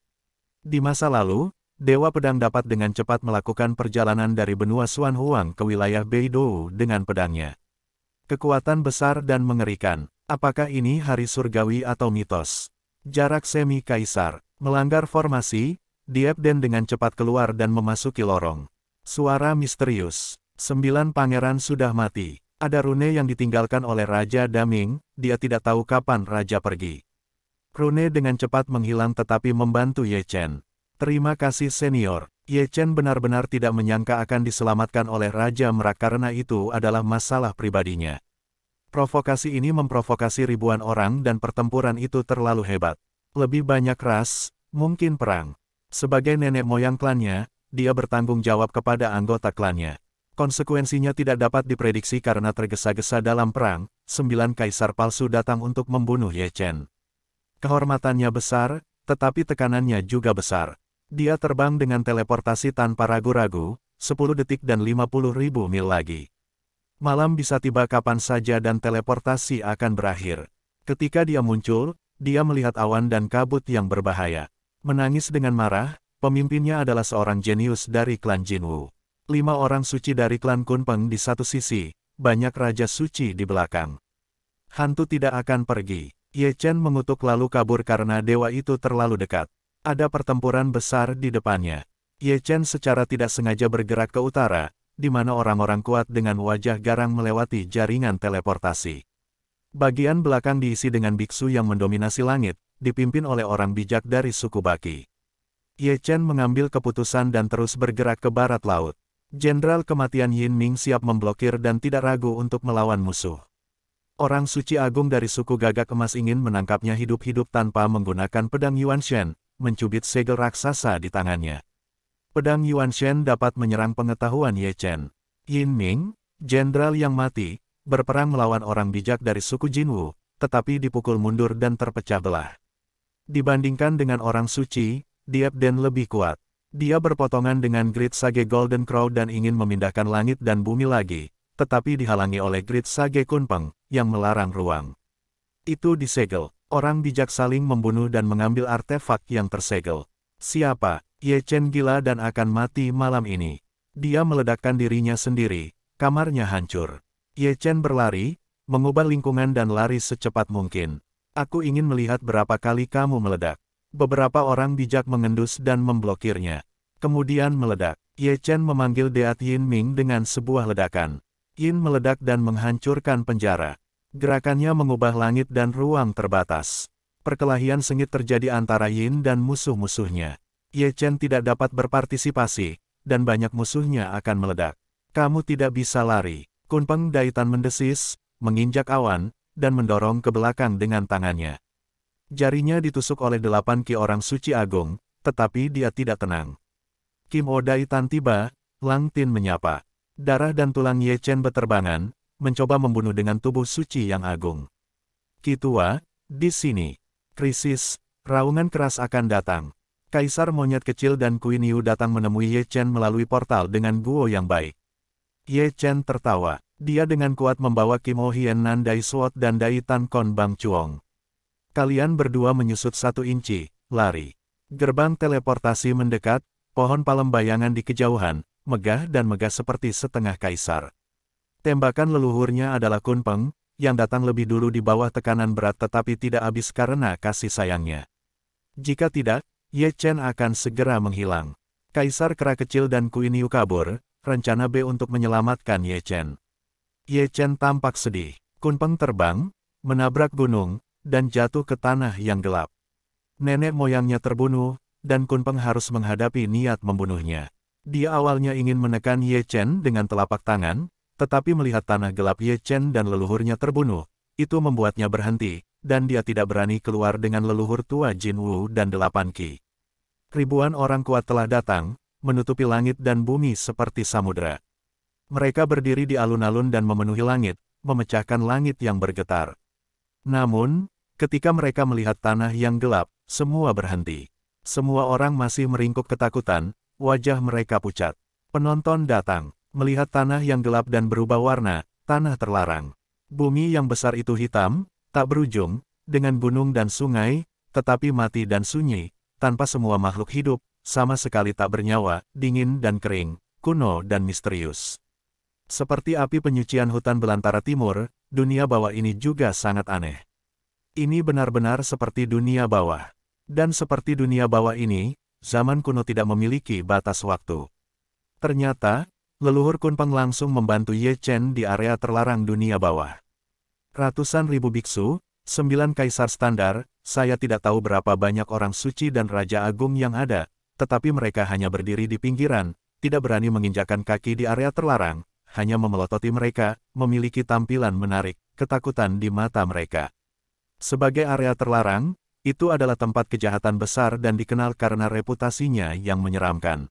Di masa lalu, Dewa Pedang dapat dengan cepat melakukan perjalanan dari benua Xuan Huang ke wilayah Beidou dengan pedangnya. Kekuatan besar dan mengerikan. Apakah ini hari surgawi atau mitos? Jarak semi-kaisar. Melanggar formasi, Diepden dengan cepat keluar dan memasuki lorong. Suara misterius. 9 pangeran sudah mati. Ada rune yang ditinggalkan oleh Raja Daming, dia tidak tahu kapan Raja pergi. Rune dengan cepat menghilang tetapi membantu Ye Chen. Terima kasih senior. Ye Chen benar-benar tidak menyangka akan diselamatkan oleh Raja Merak karena itu adalah masalah pribadinya. Provokasi ini memprovokasi ribuan orang dan pertempuran itu terlalu hebat. Lebih banyak ras, mungkin perang. Sebagai nenek moyang klannya, dia bertanggung jawab kepada anggota klannya. Konsekuensinya tidak dapat diprediksi karena tergesa-gesa dalam perang, 9 kaisar palsu datang untuk membunuh Ye Chen. Kehormatannya besar, tetapi tekanannya juga besar. Dia terbang dengan teleportasi tanpa ragu-ragu, 10 detik dan 50.000 mil lagi. Malam bisa tiba kapan saja dan teleportasi akan berakhir. Ketika dia muncul, dia melihat awan dan kabut yang berbahaya. Menangis dengan marah, pemimpinnya adalah seorang jenius dari klan Jinwu. 5 orang suci dari klan Kunpeng di satu sisi, banyak raja suci di belakang. Hantu tidak akan pergi. Ye Chen mengutuk lalu kabur karena dewa itu terlalu dekat. Ada pertempuran besar di depannya. Ye Chen secara tidak sengaja bergerak ke utara, di mana orang-orang kuat dengan wajah garang melewati jaringan teleportasi. Bagian belakang diisi dengan biksu yang mendominasi langit, dipimpin oleh orang bijak dari suku Baki. Ye Chen mengambil keputusan dan terus bergerak ke barat laut. Jenderal kematian Yin Ming siap memblokir dan tidak ragu untuk melawan musuh. Orang suci agung dari suku Gagak Emas ingin menangkapnya hidup-hidup tanpa menggunakan pedang Yuanshen, mencubit segel raksasa di tangannya. Pedang Yuanshen dapat menyerang pengetahuan Ye Chen. Yin Ming, jenderal yang mati, berperang melawan orang bijak dari suku Jinwu, tetapi dipukul mundur dan terpecah belah. Dibandingkan dengan orang suci, Diepden lebih kuat. Dia berpotongan dengan Great Sage Golden Crow dan ingin memindahkan langit dan bumi lagi, tetapi dihalangi oleh Great Sage Kunpeng, yang melarang ruang. Itu disegel. Orang bijak saling membunuh dan mengambil artefak yang tersegel. Siapa? Ye Chen gila dan akan mati malam ini. Dia meledakkan dirinya sendiri. Kamarnya hancur. Ye Chen berlari, mengubah lingkungan dan lari secepat mungkin. Aku ingin melihat berapa kali kamu meledak. Beberapa orang bijak mengendus dan memblokirnya. Kemudian meledak. Ye Chen memanggil Deat Yin Ming dengan sebuah ledakan. Yin meledak dan menghancurkan penjara. Gerakannya mengubah langit dan ruang terbatas. Perkelahian sengit terjadi antara Yin dan musuh-musuhnya. Ye Chen tidak dapat berpartisipasi, dan banyak musuhnya akan meledak. Kamu tidak bisa lari. Kunpeng Daitan mendesis, menginjak awan, dan mendorong ke belakang dengan tangannya. Jarinya ditusuk oleh 8 ki orang suci agung, tetapi dia tidak tenang. Kim O Daitan tiba, Lang Tin menyapa. Darah dan tulang Ye Chen beterbangan, mencoba membunuh dengan tubuh suci yang agung. Ki tua, di sini. Krisis, raungan keras akan datang. Kaisar monyet kecil dan Queen Yu datang menemui Ye Chen melalui portal dengan guo yang baik. Ye Chen tertawa. Dia dengan kuat membawa Kim Ho Hien Nan Dai Sword dan Dai Tan Kon Bang Chuong. Kalian berdua menyusut 1 inci, lari. Gerbang teleportasi mendekat, pohon palem bayangan di kejauhan, megah dan megah seperti setengah kaisar. Tembakan leluhurnya adalah Kunpeng, yang datang lebih dulu di bawah tekanan berat tetapi tidak habis karena kasih sayangnya. Jika tidak, Ye Chen akan segera menghilang. Kaisar Kera Kecil dan Queen Yu kabur, rencana B untuk menyelamatkan Ye Chen. Ye Chen tampak sedih. Kunpeng terbang, menabrak gunung, dan jatuh ke tanah yang gelap. Nenek moyangnya terbunuh, dan Kunpeng harus menghadapi niat membunuhnya. Dia awalnya ingin menekan Ye Chen dengan telapak tangan, tetapi melihat tanah gelap Ye Chen dan leluhurnya terbunuh, itu membuatnya berhenti, dan dia tidak berani keluar dengan leluhur tua Jin Wu dan 8 Ki. Ribuan orang kuat telah datang, menutupi langit dan bumi seperti samudera. Mereka berdiri di alun-alun dan memenuhi langit, memecahkan langit yang bergetar. Namun, ketika mereka melihat tanah yang gelap, semua berhenti. Semua orang masih meringkuk ketakutan, wajah mereka pucat. Penonton datang, melihat tanah yang gelap dan berubah warna, tanah terlarang. Bumi yang besar itu hitam, tak berujung, dengan gunung dan sungai, tetapi mati dan sunyi, tanpa semua makhluk hidup, sama sekali tak bernyawa, dingin dan kering, kuno dan misterius. Seperti api penyucian hutan belantara timur, dunia bawah ini juga sangat aneh. Ini benar-benar seperti dunia bawah. Dan seperti dunia bawah ini, zaman kuno tidak memiliki batas waktu. Ternyata, leluhur Kunpeng langsung membantu Ye Chen di area terlarang dunia bawah. Ratusan ribu biksu, 9 kaisar standar, saya tidak tahu berapa banyak orang suci dan raja agung yang ada, tetapi mereka hanya berdiri di pinggiran, tidak berani menginjakkan kaki di area terlarang, hanya memelototi mereka, memiliki tampilan menarik, ketakutan di mata mereka. Sebagai area terlarang, itu adalah tempat kejahatan besar dan dikenal karena reputasinya yang menyeramkan.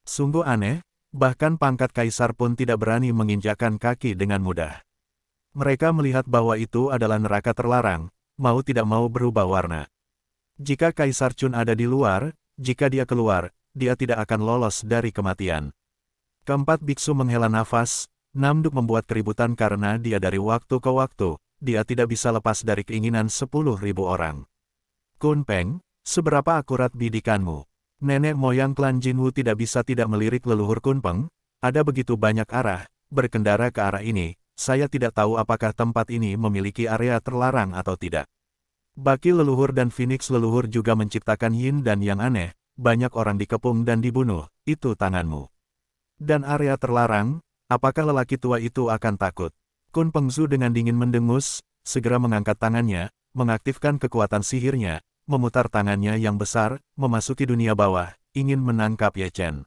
Sungguh aneh, bahkan pangkat kaisar pun tidak berani menginjakkan kaki dengan mudah. Mereka melihat bahwa itu adalah neraka terlarang, mau tidak mau berubah warna. Jika Kaisar Chun ada di luar, jika dia keluar, dia tidak akan lolos dari kematian. Keempat biksu menghela nafas, Namduk membuat keributan karena dia dari waktu ke waktu, dia tidak bisa lepas dari keinginan 10.000 orang. Kunpeng, seberapa akurat bidikanmu? Nenek moyang klan Jinwu tidak bisa tidak melirik leluhur Kunpeng, ada begitu banyak arah, berkendara ke arah ini, saya tidak tahu apakah tempat ini memiliki area terlarang atau tidak. Baki leluhur dan Phoenix leluhur juga menciptakan yin dan yang aneh, banyak orang dikepung dan dibunuh, itu tanganmu. Dan area terlarang, apakah lelaki tua itu akan takut? Kunpeng Zhu dengan dingin mendengus, segera mengangkat tangannya, mengaktifkan kekuatan sihirnya, memutar tangannya yang besar, memasuki dunia bawah, ingin menangkap Ye Chen.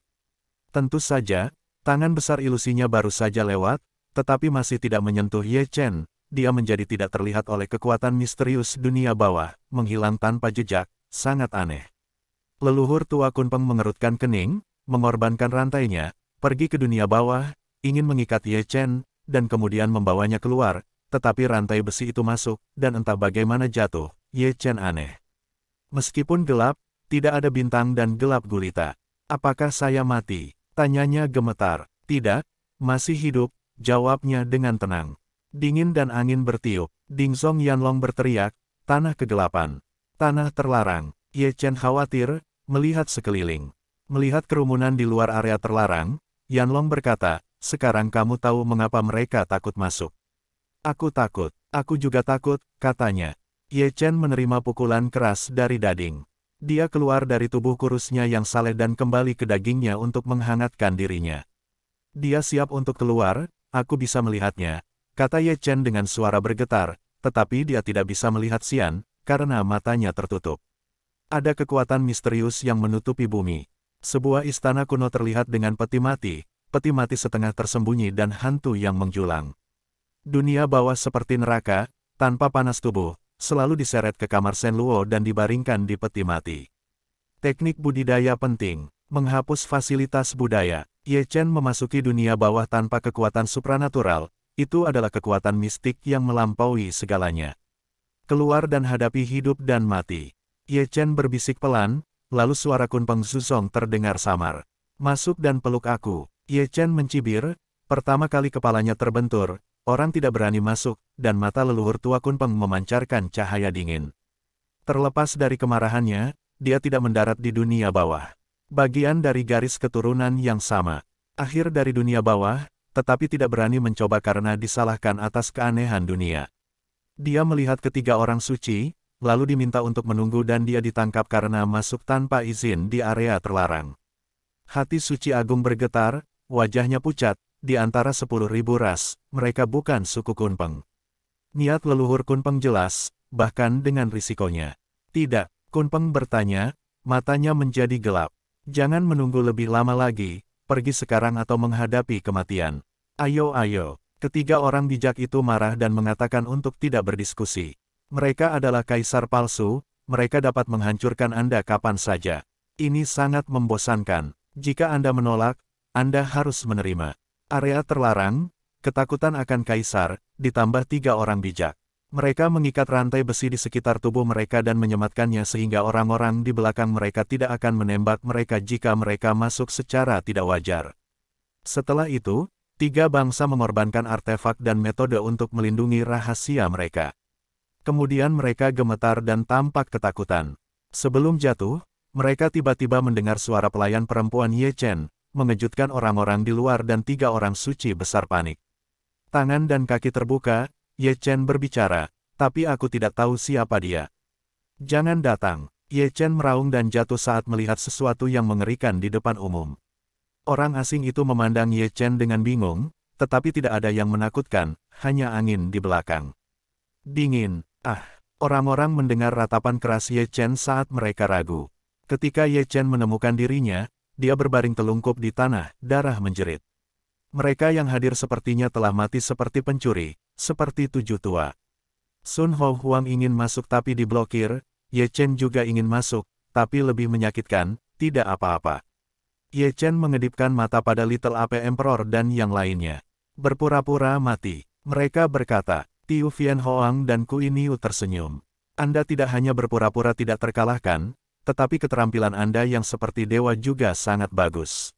Tentu saja, tangan besar ilusinya baru saja lewat, tetapi masih tidak menyentuh Ye Chen, dia menjadi tidak terlihat oleh kekuatan misterius dunia bawah, menghilang tanpa jejak, sangat aneh. Leluhur tua Kunpeng mengerutkan kening, mengorbankan rantainya, pergi ke dunia bawah, ingin mengikat Ye Chen, dan kemudian membawanya keluar, tetapi rantai besi itu masuk, dan entah bagaimana jatuh, Ye Chen aneh. Meskipun gelap, tidak ada bintang dan gelap gulita. Apakah saya mati? Tanyanya gemetar. Tidak, masih hidup, jawabnya dengan tenang. Dingin dan angin bertiup, Dingzong Yanlong berteriak, tanah kegelapan. Tanah terlarang. Ye Chen khawatir, melihat sekeliling. Melihat kerumunan di luar area terlarang, Yanlong berkata, sekarang kamu tahu mengapa mereka takut masuk. Aku takut, aku juga takut, katanya. Ye Chen menerima pukulan keras dari Dading. Dia keluar dari tubuh kurusnya yang saleh dan kembali ke dagingnya untuk menghangatkan dirinya. Dia siap untuk keluar, aku bisa melihatnya, kata Ye Chen dengan suara bergetar, tetapi dia tidak bisa melihat Xian, karena matanya tertutup. Ada kekuatan misterius yang menutupi bumi. Sebuah istana kuno terlihat dengan peti mati setengah tersembunyi dan hantu yang menjulang. Dunia bawah seperti neraka, tanpa panas tubuh, selalu diseret ke kamar Shen Luo dan dibaringkan di peti mati. Teknik budidaya penting, menghapus fasilitas budaya. Ye Chen memasuki dunia bawah tanpa kekuatan supranatural, itu adalah kekuatan mistik yang melampaui segalanya. Keluar dan hadapi hidup dan mati. Ye Chen berbisik pelan, lalu suara Kunpeng Zuzong terdengar samar. Masuk dan peluk aku. Ye Chen mencibir, pertama kali kepalanya terbentur, orang tidak berani masuk, dan mata leluhur tua Kunpeng memancarkan cahaya dingin. Terlepas dari kemarahannya, dia tidak mendarat di dunia bawah. Bagian dari garis keturunan yang sama. Akhir dari dunia bawah, tetapi tidak berani mencoba karena disalahkan atas keanehan dunia. Dia melihat ketiga orang suci, lalu diminta untuk menunggu dan dia ditangkap karena masuk tanpa izin di area terlarang. Hati Suci Agung bergetar, wajahnya pucat, di antara 10.000 ras, mereka bukan suku Kunpeng. Niat leluhur Kunpeng jelas, bahkan dengan risikonya. Tidak, Kunpeng bertanya, matanya menjadi gelap. Jangan menunggu lebih lama lagi, pergi sekarang atau menghadapi kematian. Ayo ayo. Ketiga orang bijak itu marah dan mengatakan untuk tidak berdiskusi. Mereka adalah kaisar palsu, mereka dapat menghancurkan Anda kapan saja. Ini sangat membosankan. Jika Anda menolak, Anda harus menerima. Area terlarang, ketakutan akan kaisar, ditambah 3 orang bijak. Mereka mengikat rantai besi di sekitar tubuh mereka dan menyematkannya sehingga orang-orang di belakang mereka tidak akan menembak mereka jika mereka masuk secara tidak wajar. Setelah itu, 3 bangsa mengorbankan artefak dan metode untuk melindungi rahasia mereka. Kemudian mereka gemetar dan tampak ketakutan. Sebelum jatuh, mereka tiba-tiba mendengar suara pelayan perempuan Ye Chen, mengejutkan orang-orang di luar dan 3 orang suci besar panik. Tangan dan kaki terbuka, Ye Chen berbicara, tapi aku tidak tahu siapa dia. Jangan datang. Ye Chen meraung dan jatuh saat melihat sesuatu yang mengerikan di depan umum. Orang asing itu memandang Ye Chen dengan bingung, tetapi tidak ada yang menakutkan, hanya angin di belakang. Dingin, orang-orang mendengar ratapan keras Ye Chen saat mereka ragu. Ketika Ye Chen menemukan dirinya, dia berbaring telungkup di tanah, darah menjerit. Mereka yang hadir sepertinya telah mati seperti pencuri, seperti 7 tua. Sun Hou Huang ingin masuk tapi diblokir, Ye Chen juga ingin masuk, tapi lebih menyakitkan, tidak apa-apa. Ye Chen mengedipkan mata pada Little Ape Emperor dan yang lainnya. Berpura-pura mati. Mereka berkata, Tiu Fian Hoang dan Kui Niu tersenyum. Anda tidak hanya berpura-pura tidak terkalahkan, tetapi keterampilan Anda yang seperti dewa juga sangat bagus.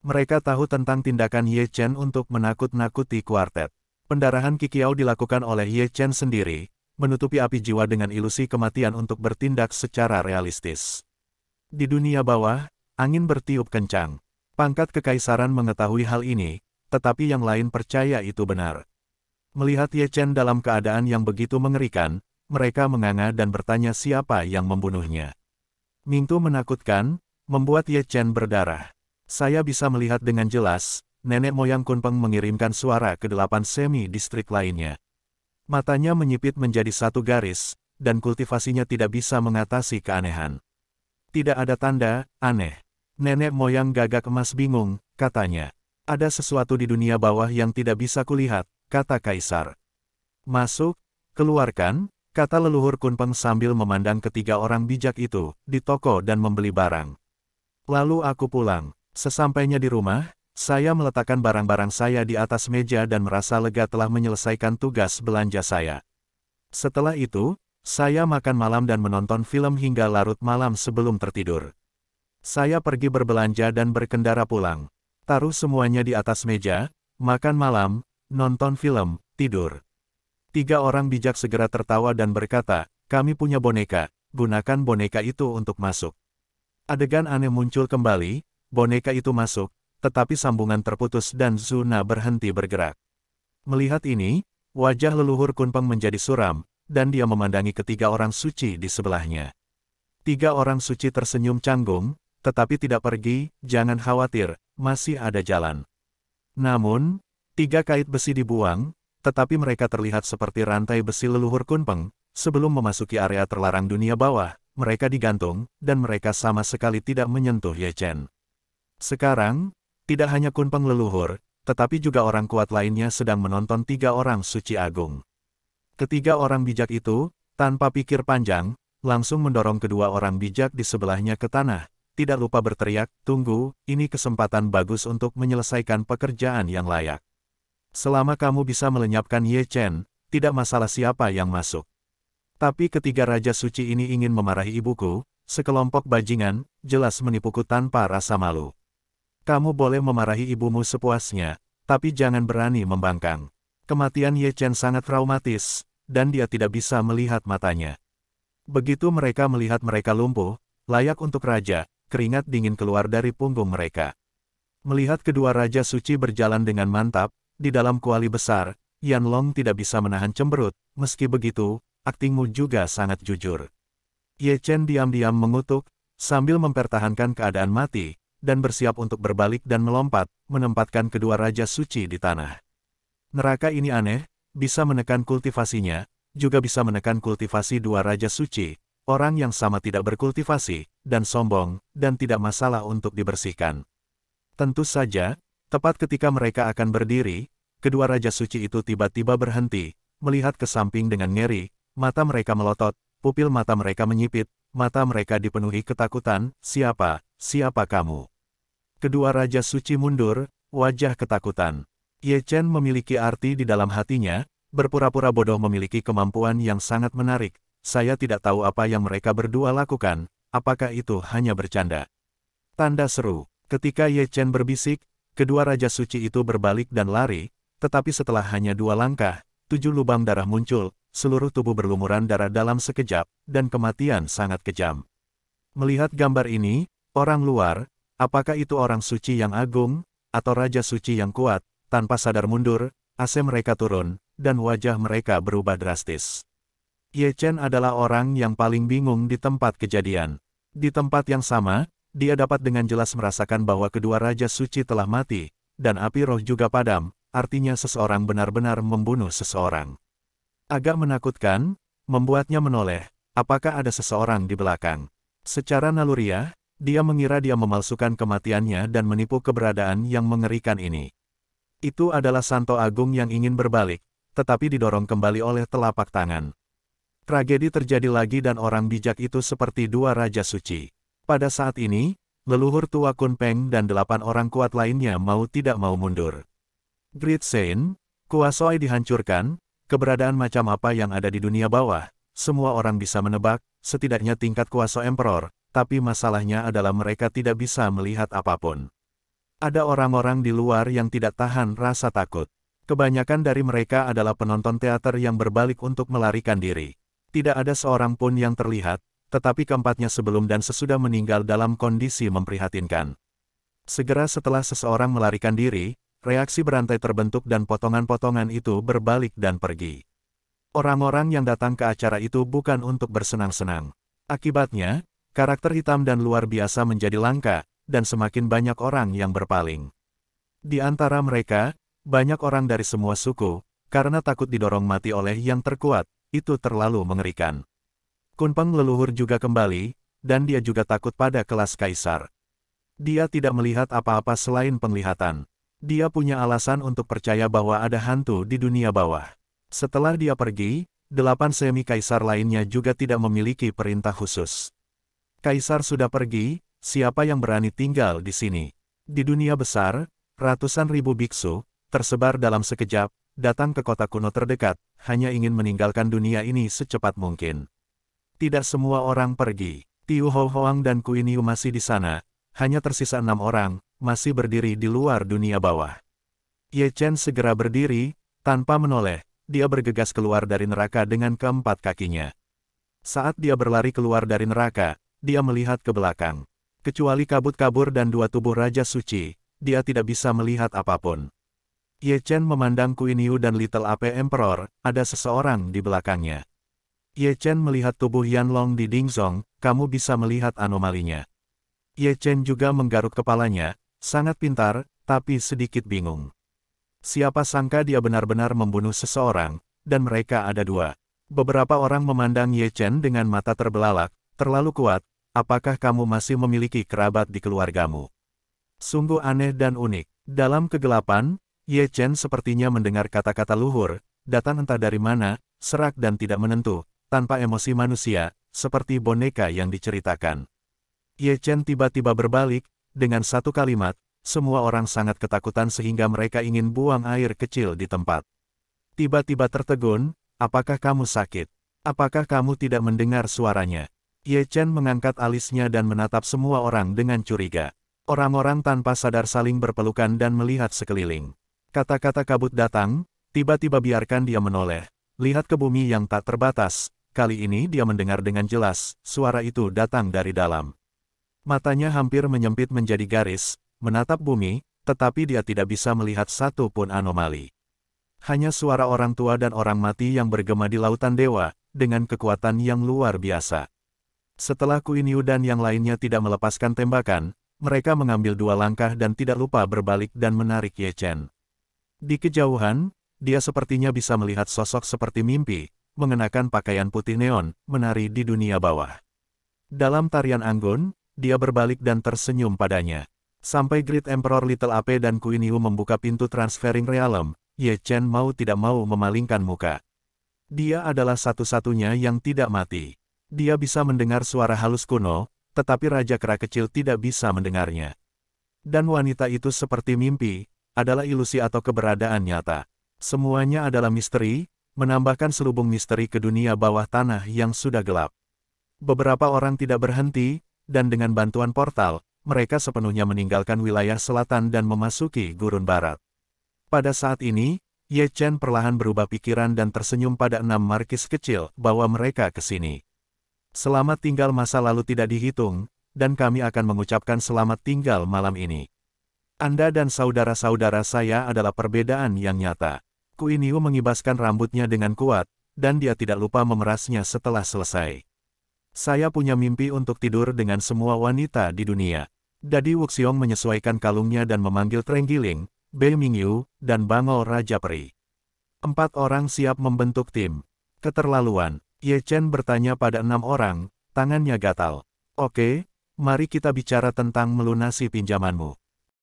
Mereka tahu tentang tindakan Ye Chen untuk menakut-nakuti kuartet. Pendarahan Qiqiao dilakukan oleh Ye Chen sendiri, menutupi api jiwa dengan ilusi kematian untuk bertindak secara realistis. Di dunia bawah, angin bertiup kencang. Pangkat kekaisaran mengetahui hal ini, tetapi yang lain percaya itu benar. Melihat Ye Chen dalam keadaan yang begitu mengerikan, mereka menganga dan bertanya siapa yang membunuhnya. Mingtu menakutkan, membuat Ye Chen berdarah. Saya bisa melihat dengan jelas, nenek moyang Kunpeng mengirimkan suara ke 8 semi-distrik lainnya. Matanya menyipit menjadi satu garis, dan kultivasinya tidak bisa mengatasi keanehan. Tidak ada tanda, aneh. Nenek moyang Gagak Emas bingung, katanya. Ada sesuatu di dunia bawah yang tidak bisa kulihat, kata kaisar. Masuk, keluarkan, kata leluhur Kunpeng sambil memandang ketiga orang bijak itu, di toko dan membeli barang. Lalu aku pulang. Sesampainya di rumah, saya meletakkan barang-barang saya di atas meja dan merasa lega telah menyelesaikan tugas belanja saya. Setelah itu, saya makan malam dan menonton film hingga larut malam sebelum tertidur. Saya pergi berbelanja dan berkendara pulang. Taruh semuanya di atas meja, makan malam, nonton film, tidur. 3 orang bijak segera tertawa dan berkata, kami punya boneka, gunakan boneka itu untuk masuk. Adegan aneh muncul kembali, boneka itu masuk, tetapi sambungan terputus dan Zuna berhenti bergerak. Melihat ini, wajah leluhur Kunpeng menjadi suram, dan dia memandangi ketiga orang suci di sebelahnya. 3 orang suci tersenyum canggung, tetapi tidak pergi, jangan khawatir, masih ada jalan. Namun, 3 kait besi dibuang, tetapi mereka terlihat seperti rantai besi leluhur Kunpeng. Sebelum memasuki area terlarang dunia bawah, mereka digantung, dan mereka sama sekali tidak menyentuh Ye Chen. Sekarang, tidak hanya Kunpeng leluhur, tetapi juga orang kuat lainnya sedang menonton 3 orang suci agung. Ketiga orang bijak itu, tanpa pikir panjang, langsung mendorong kedua orang bijak di sebelahnya ke tanah, tidak lupa berteriak, tunggu, ini kesempatan bagus untuk menyelesaikan pekerjaan yang layak. Selama kamu bisa melenyapkan Ye Chen, tidak masalah siapa yang masuk. Tapi ketiga raja suci ini ingin memarahi ibuku, sekelompok bajingan, jelas menipuku tanpa rasa malu. Kamu boleh memarahi ibumu sepuasnya, tapi jangan berani membangkang. Kematian Ye Chen sangat traumatis, dan dia tidak bisa melihat matanya. Begitu mereka melihat mereka lumpuh, layak untuk raja, keringat dingin keluar dari punggung mereka. Melihat kedua raja suci berjalan dengan mantap, di dalam kuali besar, Yan Long tidak bisa menahan cemberut, meski begitu, aktingmu juga sangat jujur. Ye Chen diam-diam mengutuk, sambil mempertahankan keadaan mati, dan bersiap untuk berbalik dan melompat, menempatkan kedua Raja Suci di tanah. Neraka ini aneh, bisa menekan kultivasinya, juga bisa menekan kultivasi dua Raja Suci, orang yang sama tidak berkultivasi, dan sombong, dan tidak masalah untuk dibersihkan. Tentu saja, tepat ketika mereka akan berdiri, kedua Raja Suci itu tiba-tiba berhenti, melihat ke samping dengan ngeri, mata mereka melotot, pupil mata mereka menyipit, mata mereka dipenuhi ketakutan, siapa kamu? Kedua Raja Suci mundur, wajah ketakutan. Ye Chen memiliki arti di dalam hatinya, berpura-pura bodoh memiliki kemampuan yang sangat menarik, saya tidak tahu apa yang mereka berdua lakukan, apakah itu hanya bercanda? Tanda seru. Ketika Ye Chen berbisik, kedua Raja Suci itu berbalik dan lari, tetapi setelah hanya 2 langkah, 7 lubang darah muncul, seluruh tubuh berlumuran darah dalam sekejap, dan kematian sangat kejam. Melihat gambar ini, orang luar, apakah itu orang suci yang agung, atau Raja Suci yang kuat, tanpa sadar mundur, AC mereka turun, dan wajah mereka berubah drastis. Ye Chen adalah orang yang paling bingung di tempat kejadian. Di tempat yang sama, dia dapat dengan jelas merasakan bahwa kedua Raja Suci telah mati, dan api roh juga padam, artinya seseorang benar-benar membunuh seseorang. Agak menakutkan, membuatnya menoleh, apakah ada seseorang di belakang. Secara naluriah, dia mengira dia memalsukan kematiannya dan menipu keberadaan yang mengerikan ini. Itu adalah Santo Agung yang ingin berbalik, tetapi didorong kembali oleh telapak tangan. Tragedi terjadi lagi dan orang bijak itu seperti dua Raja Suci. Pada saat ini, leluhur tua Kun Peng dan 8 orang kuat lainnya mau tidak mau mundur. Great Saint, Kuasoi dihancurkan, keberadaan macam apa yang ada di dunia bawah, semua orang bisa menebak, setidaknya tingkat kuasa Emperor, tapi masalahnya adalah mereka tidak bisa melihat apapun. Ada orang-orang di luar yang tidak tahan rasa takut. Kebanyakan dari mereka adalah penonton teater yang berbalik untuk melarikan diri. Tidak ada seorang pun yang terlihat, tetapi keempatnya sebelum dan sesudah meninggal dalam kondisi memprihatinkan. Segera setelah seseorang melarikan diri, reaksi berantai terbentuk dan potongan-potongan itu berbalik dan pergi. Orang-orang yang datang ke acara itu bukan untuk bersenang-senang. Akibatnya, karakter hitam dan luar biasa menjadi langka, dan semakin banyak orang yang berpaling. Di antara mereka, banyak orang dari semua suku, karena takut didorong mati oleh yang terkuat, itu terlalu mengerikan. Kun Peng leluhur juga kembali, dan dia juga takut pada kelas kaisar. Dia tidak melihat apa-apa selain penglihatan. Dia punya alasan untuk percaya bahwa ada hantu di dunia bawah. Setelah dia pergi, 8 semi-kaisar lainnya juga tidak memiliki perintah khusus. Kaisar sudah pergi, siapa yang berani tinggal di sini? Di dunia besar, ratusan ribu biksu, tersebar dalam sekejap, datang ke kota kuno terdekat, hanya ingin meninggalkan dunia ini secepat mungkin. Tidak semua orang pergi. Tiu Hou Hoang dan Kui Niu masih di sana, hanya tersisa 6 orang, masih berdiri di luar dunia bawah. Ye Chen segera berdiri, tanpa menoleh, dia bergegas keluar dari neraka dengan keempat kakinya. Saat dia berlari keluar dari neraka, dia melihat ke belakang. Kecuali kabut-kabur dan 2 tubuh Raja Suci, dia tidak bisa melihat apapun. Ye Chen memandang Kui Niu dan Little Ape Emperor, ada seseorang di belakangnya. Ye Chen melihat tubuh Yanlong di Dingzong, kamu bisa melihat anomalinya. Ye Chen juga menggaruk kepalanya, sangat pintar, tapi sedikit bingung. Siapa sangka dia benar-benar membunuh seseorang, dan mereka ada 2. Beberapa orang memandang Ye Chen dengan mata terbelalak, terlalu kuat, apakah kamu masih memiliki kerabat di keluargamu? Sungguh aneh dan unik. Dalam kegelapan, Ye Chen sepertinya mendengar kata-kata luhur, datang entah dari mana, serak dan tidak menentu, tanpa emosi manusia, seperti boneka yang diceritakan. Ye Chen tiba-tiba berbalik, dengan satu kalimat, semua orang sangat ketakutan sehingga mereka ingin buang air kecil di tempat. Tiba-tiba tertegun, apakah kamu sakit? Apakah kamu tidak mendengar suaranya? Ye Chen mengangkat alisnya dan menatap semua orang dengan curiga. Orang-orang tanpa sadar saling berpelukan dan melihat sekeliling. Kata-kata kabut datang, tiba-tiba biarkan dia menoleh. Lihat ke bumi yang tak terbatas. Kali ini dia mendengar dengan jelas, suara itu datang dari dalam. Matanya hampir menyempit menjadi garis, menatap bumi, tetapi dia tidak bisa melihat satu pun anomali. Hanya suara orang tua dan orang mati yang bergema di lautan dewa, dengan kekuatan yang luar biasa. Setelah Kuiniu dan yang lainnya tidak melepaskan tembakan, mereka mengambil 2 langkah dan tidak lupa berbalik dan menarik Ye Chen. Di kejauhan, dia sepertinya bisa melihat sosok seperti mimpi, mengenakan pakaian putih neon, menari di dunia bawah. Dalam tarian anggun, dia berbalik dan tersenyum padanya. Sampai Great Emperor Little Ape dan Kuiniu membuka pintu Transferring Realm, Ye Chen mau tidak mau memalingkan muka. Dia adalah satu-satunya yang tidak mati. Dia bisa mendengar suara halus kuno, tetapi Raja Kera kecil tidak bisa mendengarnya. Dan wanita itu seperti mimpi, adalah ilusi atau keberadaan nyata. Semuanya adalah misteri, menambahkan selubung misteri ke dunia bawah tanah yang sudah gelap. Beberapa orang tidak berhenti, dan dengan bantuan portal, mereka sepenuhnya meninggalkan wilayah selatan dan memasuki gurun barat. Pada saat ini, Ye Chen perlahan berubah pikiran dan tersenyum pada 6 markis kecil bahwa mereka ke sini. Selamat tinggal masa lalu tidak dihitung, dan kami akan mengucapkan selamat tinggal malam ini. Anda dan saudara-saudara saya adalah perbedaan yang nyata. Kuiniu mengibaskan rambutnya dengan kuat, dan dia tidak lupa memerasnya setelah selesai. Saya punya mimpi untuk tidur dengan semua wanita di dunia. Dadi Wuxiong menyesuaikan kalungnya dan memanggil Trenggiling, Bei Mingyu, dan Bangau Raja Peri. 4 orang siap membentuk tim. Keterlaluan, Ye Chen bertanya pada 6 orang, tangannya gatal. Oke, mari kita bicara tentang melunasi pinjamanmu.